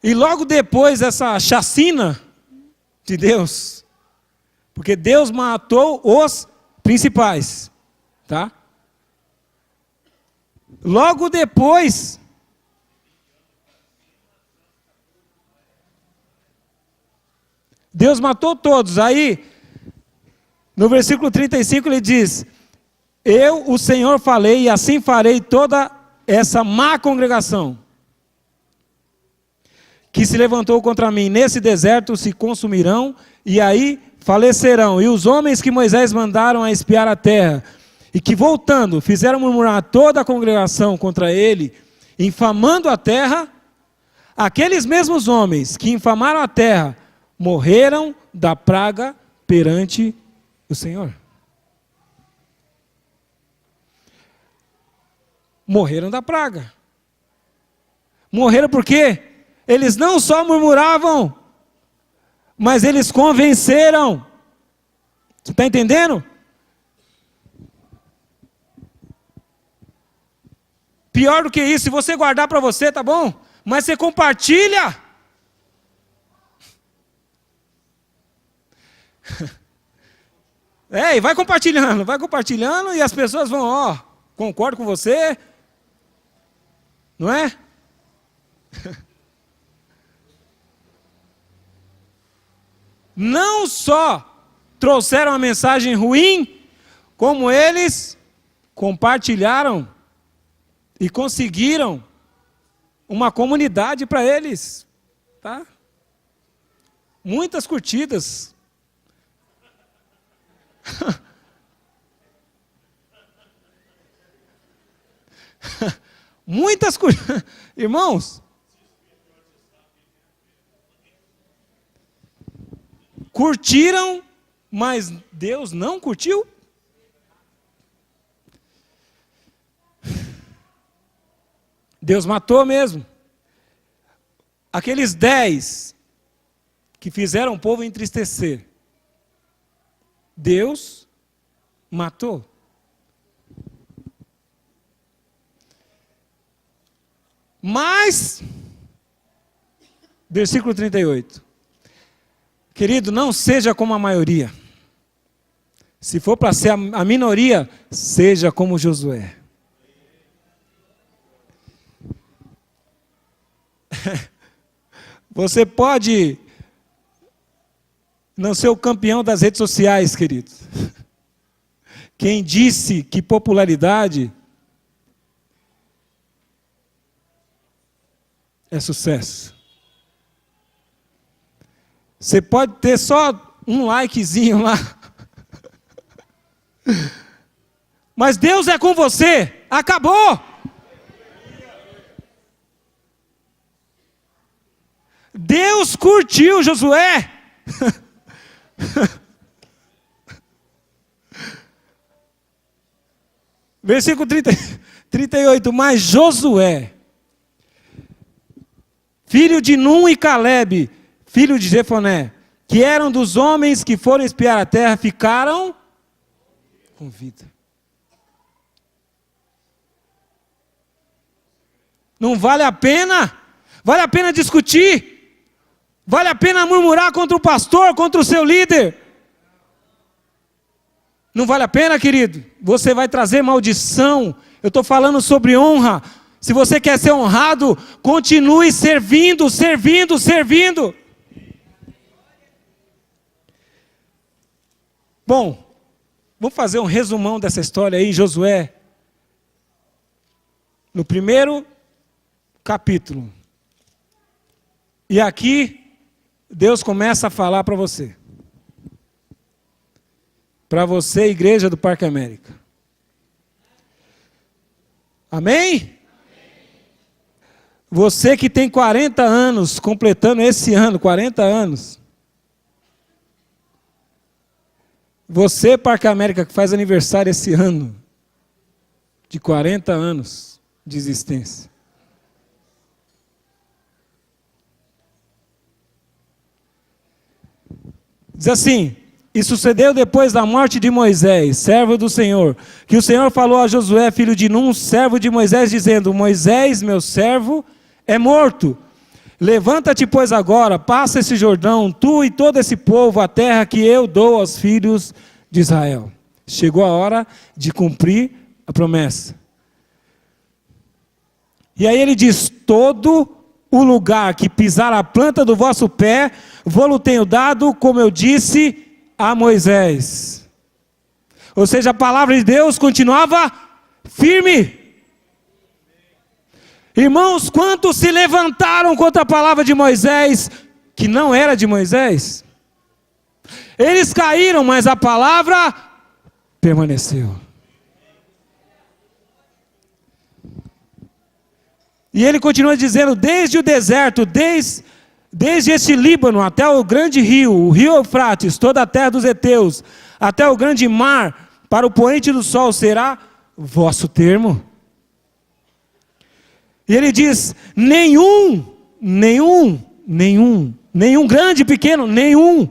E logo depois dessa chacina de Deus, porque Deus matou os principais, tá? Logo depois, Deus matou todos. Aí, no versículo 35 ele diz: eu, o Senhor, falei, e assim farei toda essa má congregação que se levantou contra mim nesse deserto se consumirão, e aí falecerão. E os homens que Moisés mandaram a espiar a terra, e que voltando fizeram murmurar toda a congregação contra ele, infamando a terra, aqueles mesmos homens que infamaram a terra morreram da praga perante o Senhor. Morreram da praga. Morreram por quê? Eles não só murmuravam, mas eles convenceram. Você está entendendo? Pior do que isso, se você guardar para você, tá bom? Mas você compartilha. E vai compartilhando e as pessoas vão, ó, concordo com você, não é? Não só trouxeram a mensagem ruim, como eles compartilharam e conseguiram uma comunidade para eles, tá? Muitas curtidas. Muitas curtidas. Irmãos, curtiram, mas Deus não curtiu? Deus matou mesmo. Aqueles 10 que fizeram o povo entristecer, Deus matou. Mas, versículo 38. Querido, não seja como a maioria. Se for para ser a minoria, seja como Josué. Você pode não ser o campeão das redes sociais, querido. Quem disse que popularidade é sucesso? Você pode ter só um likezinho lá. Mas Deus é com você. Acabou. Deus curtiu Josué. Versículo 38. Mas Josué, filho de Num e Calebe, filho de Jefoné, que eram dos homens que foram espiar a terra, ficaram com vida. Não vale a pena? Vale a pena discutir? Vale a pena murmurar contra o pastor, contra o seu líder? Não vale a pena, querido? Você vai trazer maldição. Eu estou falando sobre honra. Se você quer ser honrado, continue servindo, servindo, servindo. Bom, vamos fazer um resumão dessa história aí, Josué. No primeiro capítulo. E aqui, Deus começa a falar para você. Para você, igreja do Parque América. Amém? Você que tem 40 anos, completando esse ano, 40 anos. Você, Parque América, que faz aniversário esse ano, de 40 anos de existência. Diz assim: e sucedeu depois da morte de Moisés, servo do Senhor, que o Senhor falou a Josué, filho de Num, servo de Moisés, dizendo: Moisés, meu servo, é morto. Levanta-te, pois, agora, passa esse Jordão, tu e todo esse povo, a terra que eu dou aos filhos de Israel. Chegou a hora de cumprir a promessa. E aí ele diz: todo o lugar que pisar a planta do vosso pé, vou-lo tenho dado, como eu disse a Moisés. Ou seja, a palavra de Deus continuava firme. Irmãos, quantos se levantaram contra a palavra de Moisés, que não era de Moisés? Eles caíram, mas a palavra permaneceu. E ele continua dizendo: desde o deserto, desde este Líbano até o grande rio, o rio Eufrates, toda a terra dos heteus, até o grande mar, para o poente do sol será vosso termo. E ele diz: nenhum grande, pequeno, nenhum,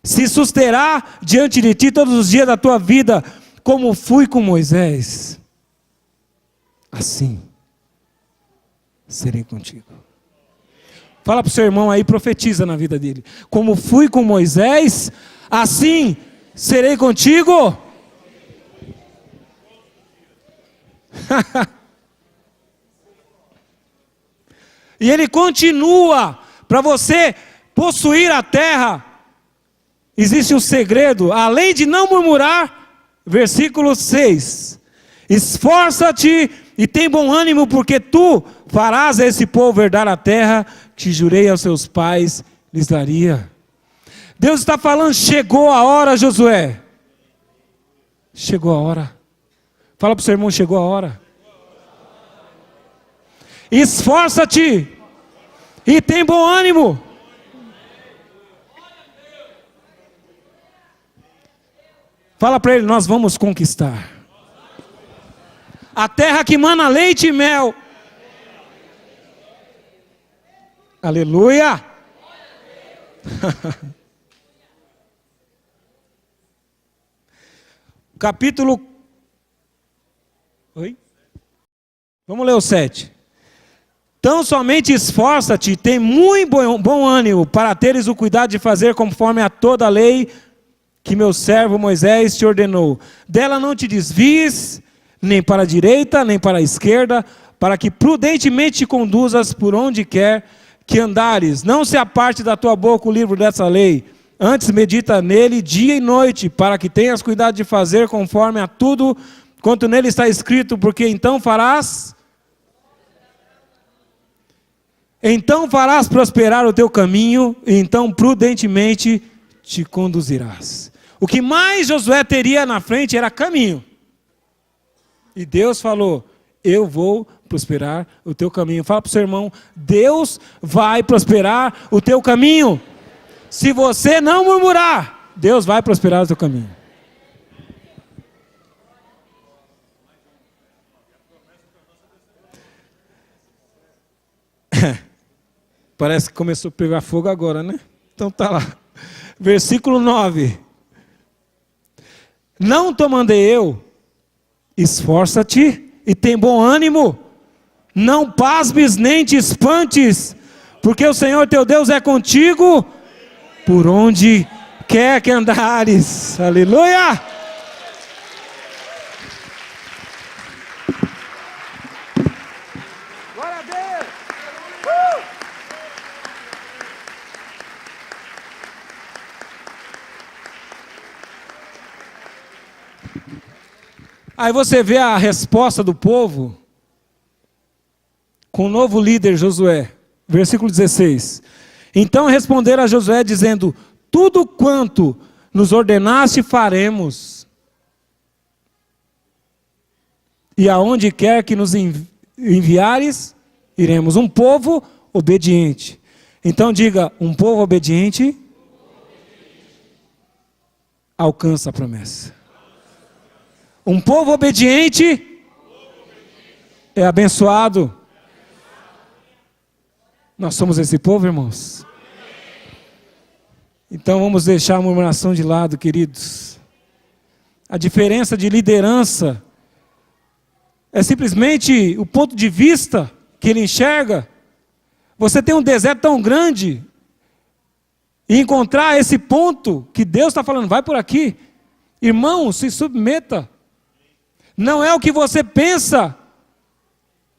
se susterá diante de ti todos os dias da tua vida, como fui com Moisés, assim serei contigo. Fala para o seu irmão aí, profetiza na vida dele: como fui com Moisés, assim serei contigo. E ele continua: para você possuir a terra, existe um segredo, além de não murmurar. Versículo 6: esforça-te e tem bom ânimo, porque tu farás a esse povo herdar a terra que jurei aos seus pais lhes daria. Deus está falando, chegou a hora, Josué. Chegou a hora. Fala para o seu irmão, chegou a hora. Esforça-te e tem bom ânimo. Fala para ele, nós vamos conquistar a terra que mana leite e mel. Aleluia. Capítulo. Oi? Vamos ler o 7. Tão somente esforça-te, tem muito bom ânimo, para teres o cuidado de fazer conforme a toda a lei que meu servo Moisés te ordenou. Dela não te desvies, nem para a direita, nem para a esquerda, para que prudentemente te conduzas por onde quer que andares. Não se aparte da tua boca o livro dessa lei. Antes medita nele dia e noite, para que tenhas cuidado de fazer conforme a tudo quanto nele está escrito, porque então farás prosperar o teu caminho, e então prudentemente te conduzirás. O que mais Josué teria na frente era caminho. E Deus falou, eu vou prosperar o teu caminho. Fala para o seu irmão, Deus vai prosperar o teu caminho. Se você não murmurar, Deus vai prosperar o teu caminho. Parece que começou a pegar fogo agora, né? Então tá lá. Versículo 9. Não te mandei eu, esforça-te e tem bom ânimo. Não pasmes nem te espantes, porque o Senhor teu Deus é contigo por onde quer que andares. Aleluia! Glória a Deus! Aí você vê a resposta do povo com o novo líder Josué, versículo 16. Então responderam a Josué dizendo, tudo quanto nos ordenaste faremos, e aonde quer que nos enviares, iremos. Um povo obediente. Então diga, um povo obediente alcança a promessa. Um povo obediente é abençoado. Nós somos esse povo, irmãos? Então vamos deixar a murmuração de lado, queridos. A diferença de liderança é simplesmente o ponto de vista que ele enxerga. Você tem um deserto tão grande e encontrar esse ponto que Deus está falando, vai por aqui. Irmão, se submeta. Não é o que você pensa.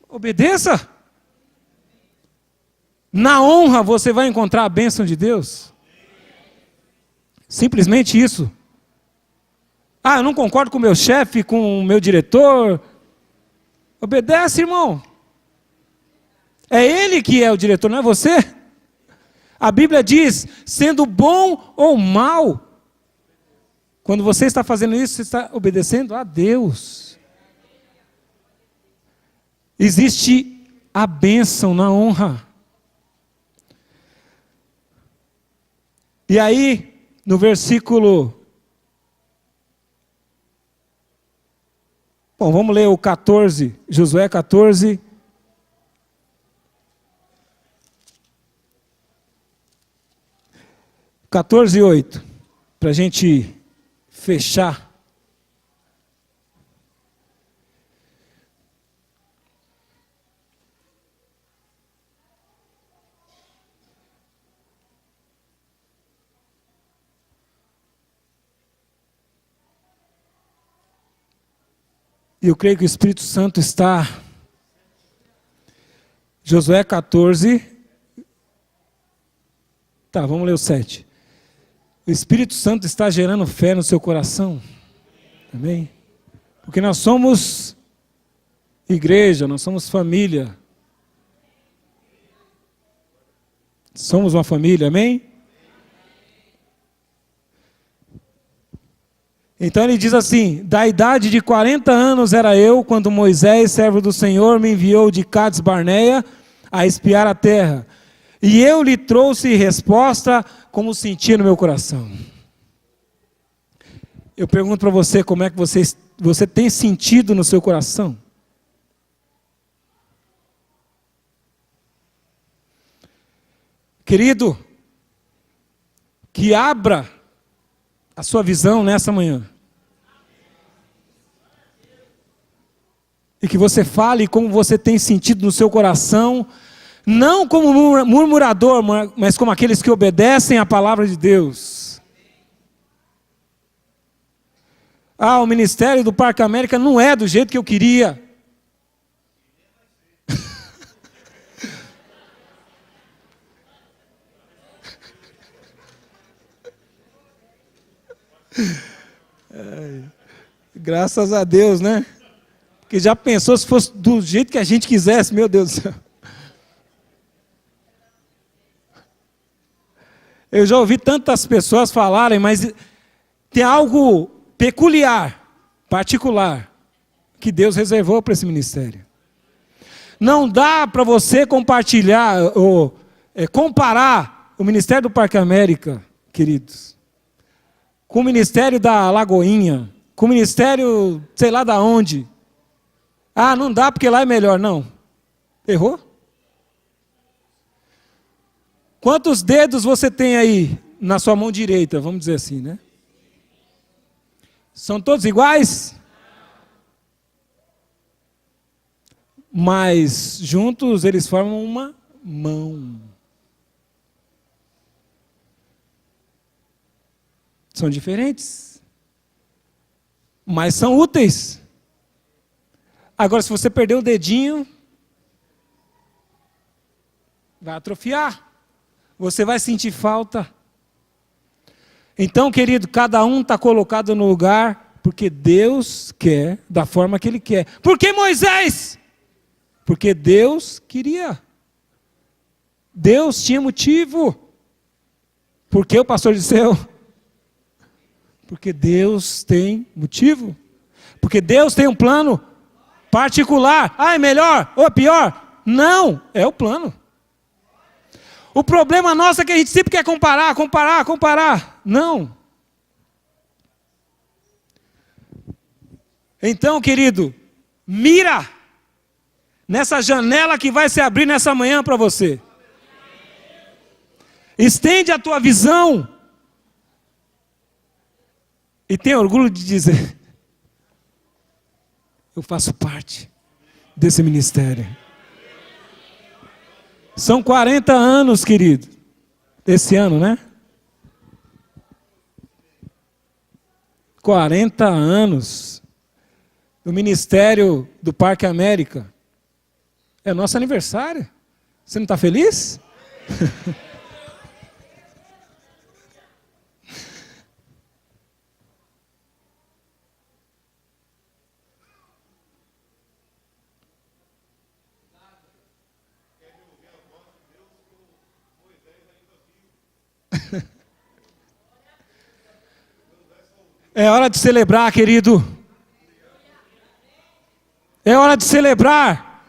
Obedeça. Na honra você vai encontrar a bênção de Deus. Simplesmente isso. Ah, eu não concordo com o meu chefe, com o meu diretor. Obedece, irmão. É ele que é o diretor, não é você. A Bíblia diz, sendo bom ou mal. Quando você está fazendo isso, você está obedecendo a Deus. Existe a bênção na honra. E aí, no versículo... Bom, vamos ler o 14, Josué 14. (14 e 8), para a gente fechar. Eu creio que o Espírito Santo está... Josué 14. Tá, vamos ler o 7. O Espírito Santo está gerando fé no seu coração. Amém? Porque nós somos Igreja, nós somos família. Somos uma família, amém? Então ele diz assim: da idade de 40 anos era eu, quando Moisés, servo do Senhor, me enviou de Cades Barneia a espiar a terra. E eu lhe trouxe resposta como sentia no meu coração. Eu pergunto para você, como é que você tem sentido no seu coração? Querido, que abra a sua visão nessa manhã. E que você fale como você tem sentido no seu coração, não como murmurador, mas como aqueles que obedecem à palavra de Deus. Ah, o ministério do Parque América não é do jeito que eu queria. Graças a Deus, né? Porque já pensou se fosse do jeito que a gente quisesse, meu Deus do céu. Eu já ouvi tantas pessoas falarem, mas tem algo peculiar, particular, que Deus reservou para esse ministério. Não dá para você compartilhar ou comparar o ministério do Parque América, queridos, com o ministério da Lagoinha, com o ministério sei lá da onde. Ah, não dá porque lá é melhor. Não. Errou? Quantos dedos você tem aí na sua mão direita, vamos dizer assim, né? São todos iguais? Mas juntos eles formam uma mão. São diferentes, mas são úteis. Agora, se você perder o dedinho, vai atrofiar. Você vai sentir falta. Então, querido, cada um está colocado no lugar porque Deus quer, da forma que Ele quer. Por que Moisés? Porque Deus queria. Deus tinha motivo. Por que o pastor disseu? Porque Deus tem motivo. Porque Deus tem um plano particular. Ah, é melhor ou é pior? Não, é o plano. O problema nosso é que a gente sempre quer comparar. Não. Então, querido, mira nessa janela que vai se abrir nessa manhã para você. Estende a tua visão. E tenha orgulho de dizer: eu faço parte desse ministério. São 40 anos, querido. Esse ano, né? 40 anos do ministério do Parque América. É nosso aniversário. Você não está feliz? É hora de celebrar, querido. É hora de celebrar.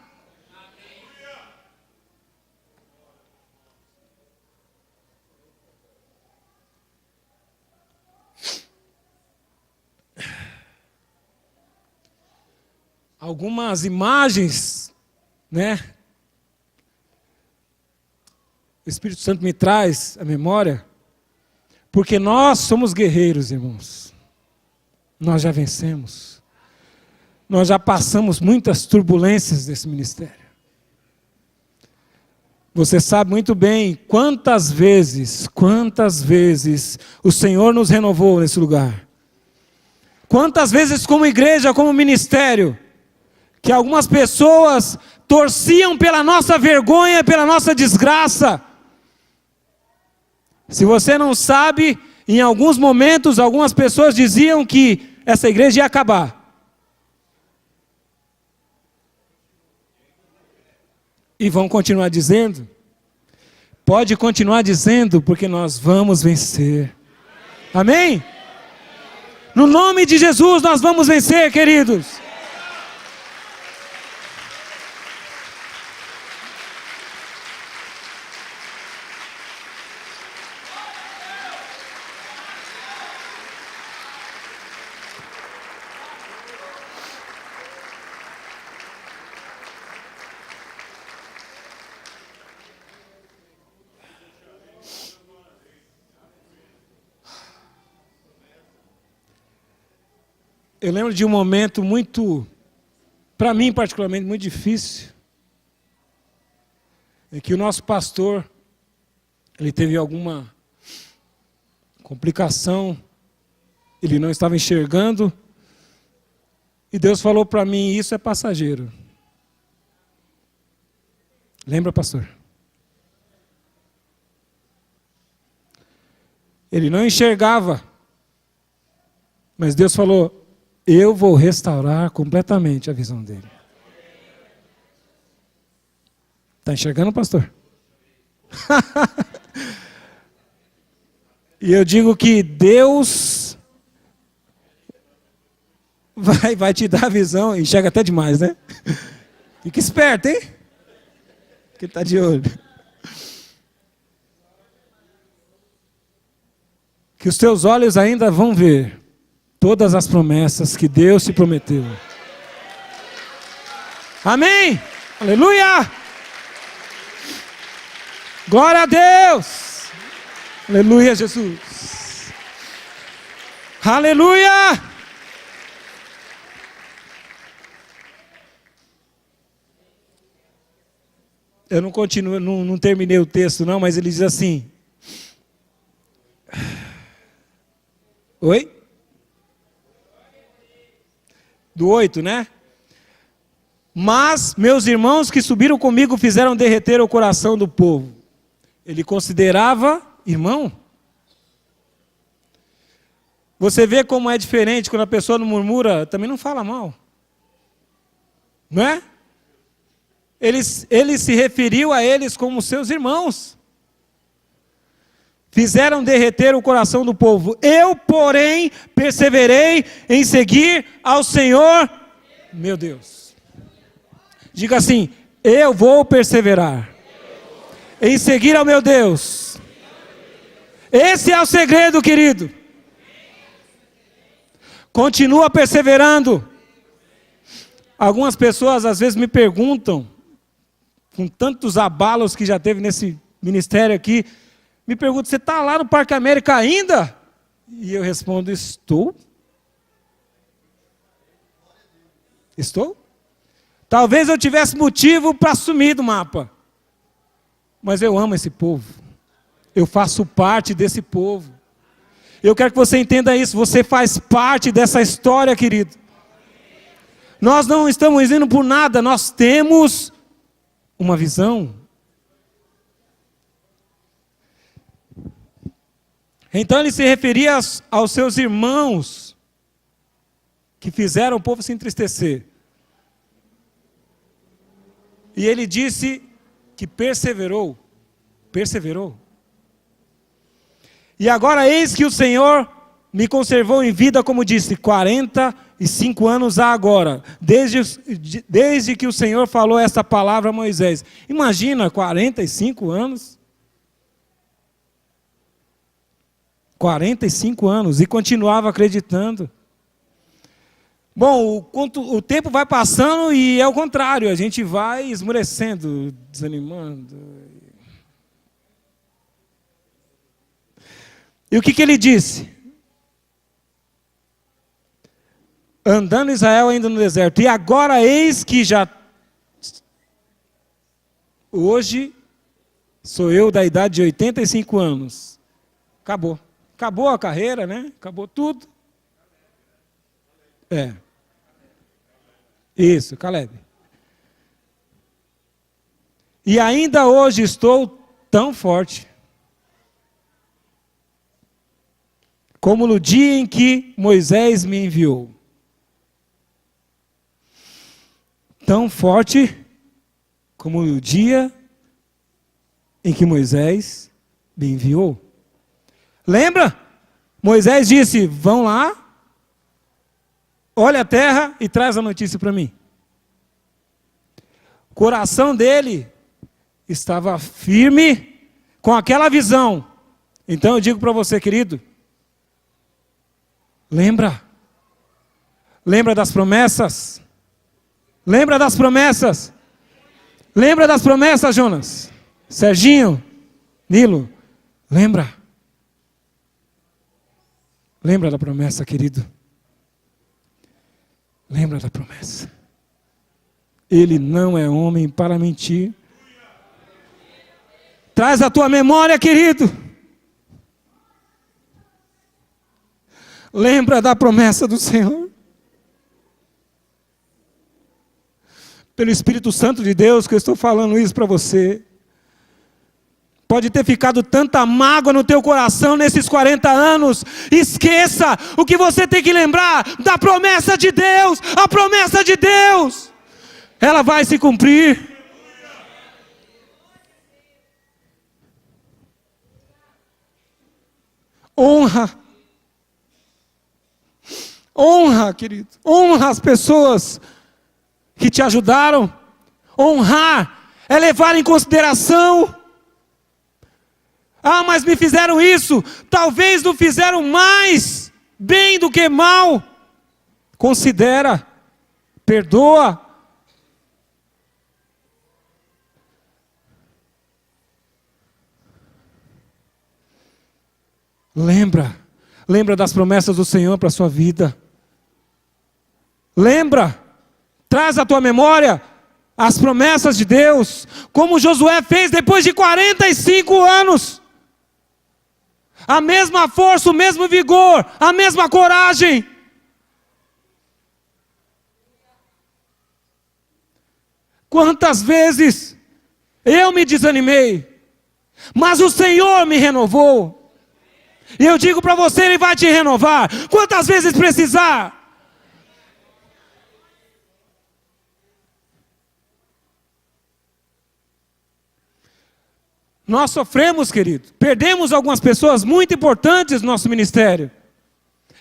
Algumas imagens, né? O Espírito Santo me traz à memória, porque nós somos guerreiros, irmãos. Nós já vencemos. Nós já passamos muitas turbulências desse ministério. Você sabe muito bem quantas vezes o Senhor nos renovou nesse lugar. Quantas vezes como igreja, como ministério, que algumas pessoas torciam pela nossa vergonha, pela nossa desgraça. Se você não sabe, em alguns momentos, algumas pessoas diziam que essa igreja ia acabar. E vão continuar dizendo? Pode continuar dizendo, porque nós vamos vencer. Amém? No nome de Jesus nós vamos vencer, queridos. Eu lembro de um momento muito, para mim particularmente, muito difícil, em que o nosso pastor, ele teve alguma complicação, ele não estava enxergando, e Deus falou para mim, isso é passageiro. Lembra, pastor? Ele não enxergava, mas Deus falou, eu vou restaurar completamente a visão dele. Está enxergando, pastor? E eu digo que Deus vai te dar a visão, enxerga até demais, né? Fica esperto, hein? Que está de olho. Que os teus olhos ainda vão ver todas as promessas que Deus te prometeu. Amém? Aleluia! Glória a Deus! Aleluia, Jesus! Aleluia! Eu não continuo, não terminei o texto não, mas ele diz assim. Oi? Do 8, né? Mas meus irmãos que subiram comigo fizeram derreter o coração do povo. Ele considerava irmão. Você vê como é diferente quando a pessoa não murmura, também não fala mal. Não é? Ele se referiu a eles como seus irmãos. Fizeram derreter o coração do povo. Eu, porém, perseverei em seguir ao Senhor, meu Deus. Diga assim, eu vou perseverar em seguir ao meu Deus. Esse é o segredo, querido. Continua perseverando. Algumas pessoas às vezes me perguntam, com tantos abalos que já teve nesse ministério aqui, me perguntam, você está lá no Parque América ainda? E eu respondo, estou. Estou? Talvez eu tivesse motivo para sumir do mapa. Mas eu amo esse povo. Eu faço parte desse povo. Eu quero que você entenda isso. Você faz parte dessa história, querido. Nós não estamos indo por nada. Nós temos uma visão. Então ele se referia aos seus irmãos que fizeram o povo se entristecer. E ele disse que perseverou. Perseverou. E agora eis que o Senhor me conservou em vida, como disse, 45 anos há agora, desde que o Senhor falou essa palavra a Moisés. Imagina, 45 anos. 45 anos e continuava acreditando. Bom, o tempo vai passando e é o contrário, a gente vai esmorecendo, desanimando. E o que ele disse? Andando Israel ainda no deserto, e agora eis que já, hoje, sou eu da idade de 85 anos. Acabou. Acabou a carreira, né? Acabou tudo. É. Isso, Caleb. E ainda hoje estou tão forte como no dia em que Moisés me enviou. Tão forte como no dia em que Moisés me enviou. Lembra? Moisés disse: vão lá, olha a terra e traz a notícia para mim. O coração dele estava firme com aquela visão. Então eu digo para você, querido, lembra das promessas? Lembra das promessas? Lembra das promessas, Jonas? Serginho, Nilo, lembra? Lembra da promessa, querido? Lembra da promessa. Ele não é homem para mentir. Traz a tua memória, querido. Lembra da promessa do Senhor. Pelo Espírito Santo de Deus que eu estou falando isso para você. Pode ter ficado tanta mágoa no teu coração nesses 40 anos. Esqueça. O que você tem que lembrar da promessa de Deus. A promessa de Deus. Ela vai se cumprir. Honra. Honra, querido. Honra as pessoas que te ajudaram. Honrar é levar em consideração. Ah, mas me fizeram isso. Talvez não fizeram mais bem do que mal. Considera. Perdoa. Lembra das promessas do Senhor para a sua vida. Lembra, traz à tua memória as promessas de Deus, como Josué fez depois de 45 anos. A mesma força, o mesmo vigor, a mesma coragem. Quantas vezes eu me desanimei, mas o Senhor me renovou. E eu digo para você, Ele vai te renovar. Quantas vezes precisar. Nós sofremos, querido. Perdemos algumas pessoas muito importantes no nosso ministério.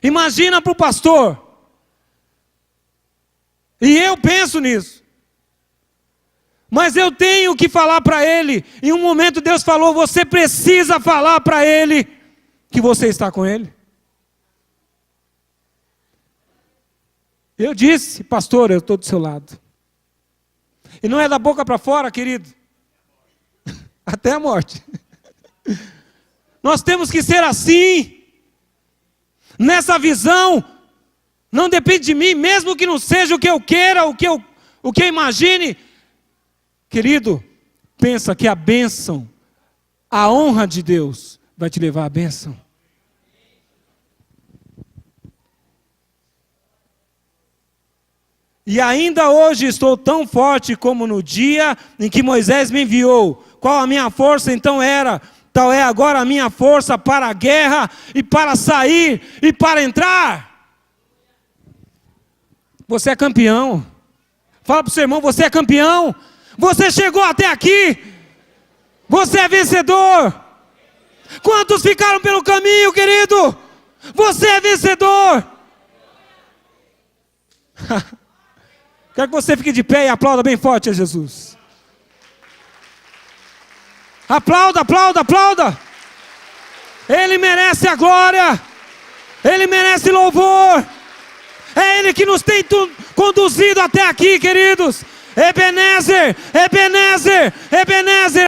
Imagina para o pastor. E eu penso nisso. Mas eu tenho que falar para ele. Em um momento Deus falou, você precisa falar para ele que você está com ele. Eu disse, pastor, eu estou do seu lado. E não é da boca para fora, querido. Até a morte. Nós temos que ser assim. Nessa visão. Não depende de mim, mesmo que não seja o que eu queira, o que eu imagine. Querido, pensa que a bênção, a honra de Deus vai te levar à bênção. E ainda hoje estou tão forte como no dia em que Moisés me enviou. Qual a minha força então era? Tal é agora a minha força para a guerra e para sair e para entrar. Você é campeão. Fala para o seu irmão, você é campeão. Você chegou até aqui. Você é vencedor. Quantos ficaram pelo caminho, querido? Você é vencedor. Quero que você fique de pé e aplauda bem forte a Jesus. Aplauda, aplauda, aplauda. Ele merece a glória. Ele merece louvor. É Ele que nos tem conduzido até aqui, queridos. Ebenezer, Ebenezer, Ebenezer.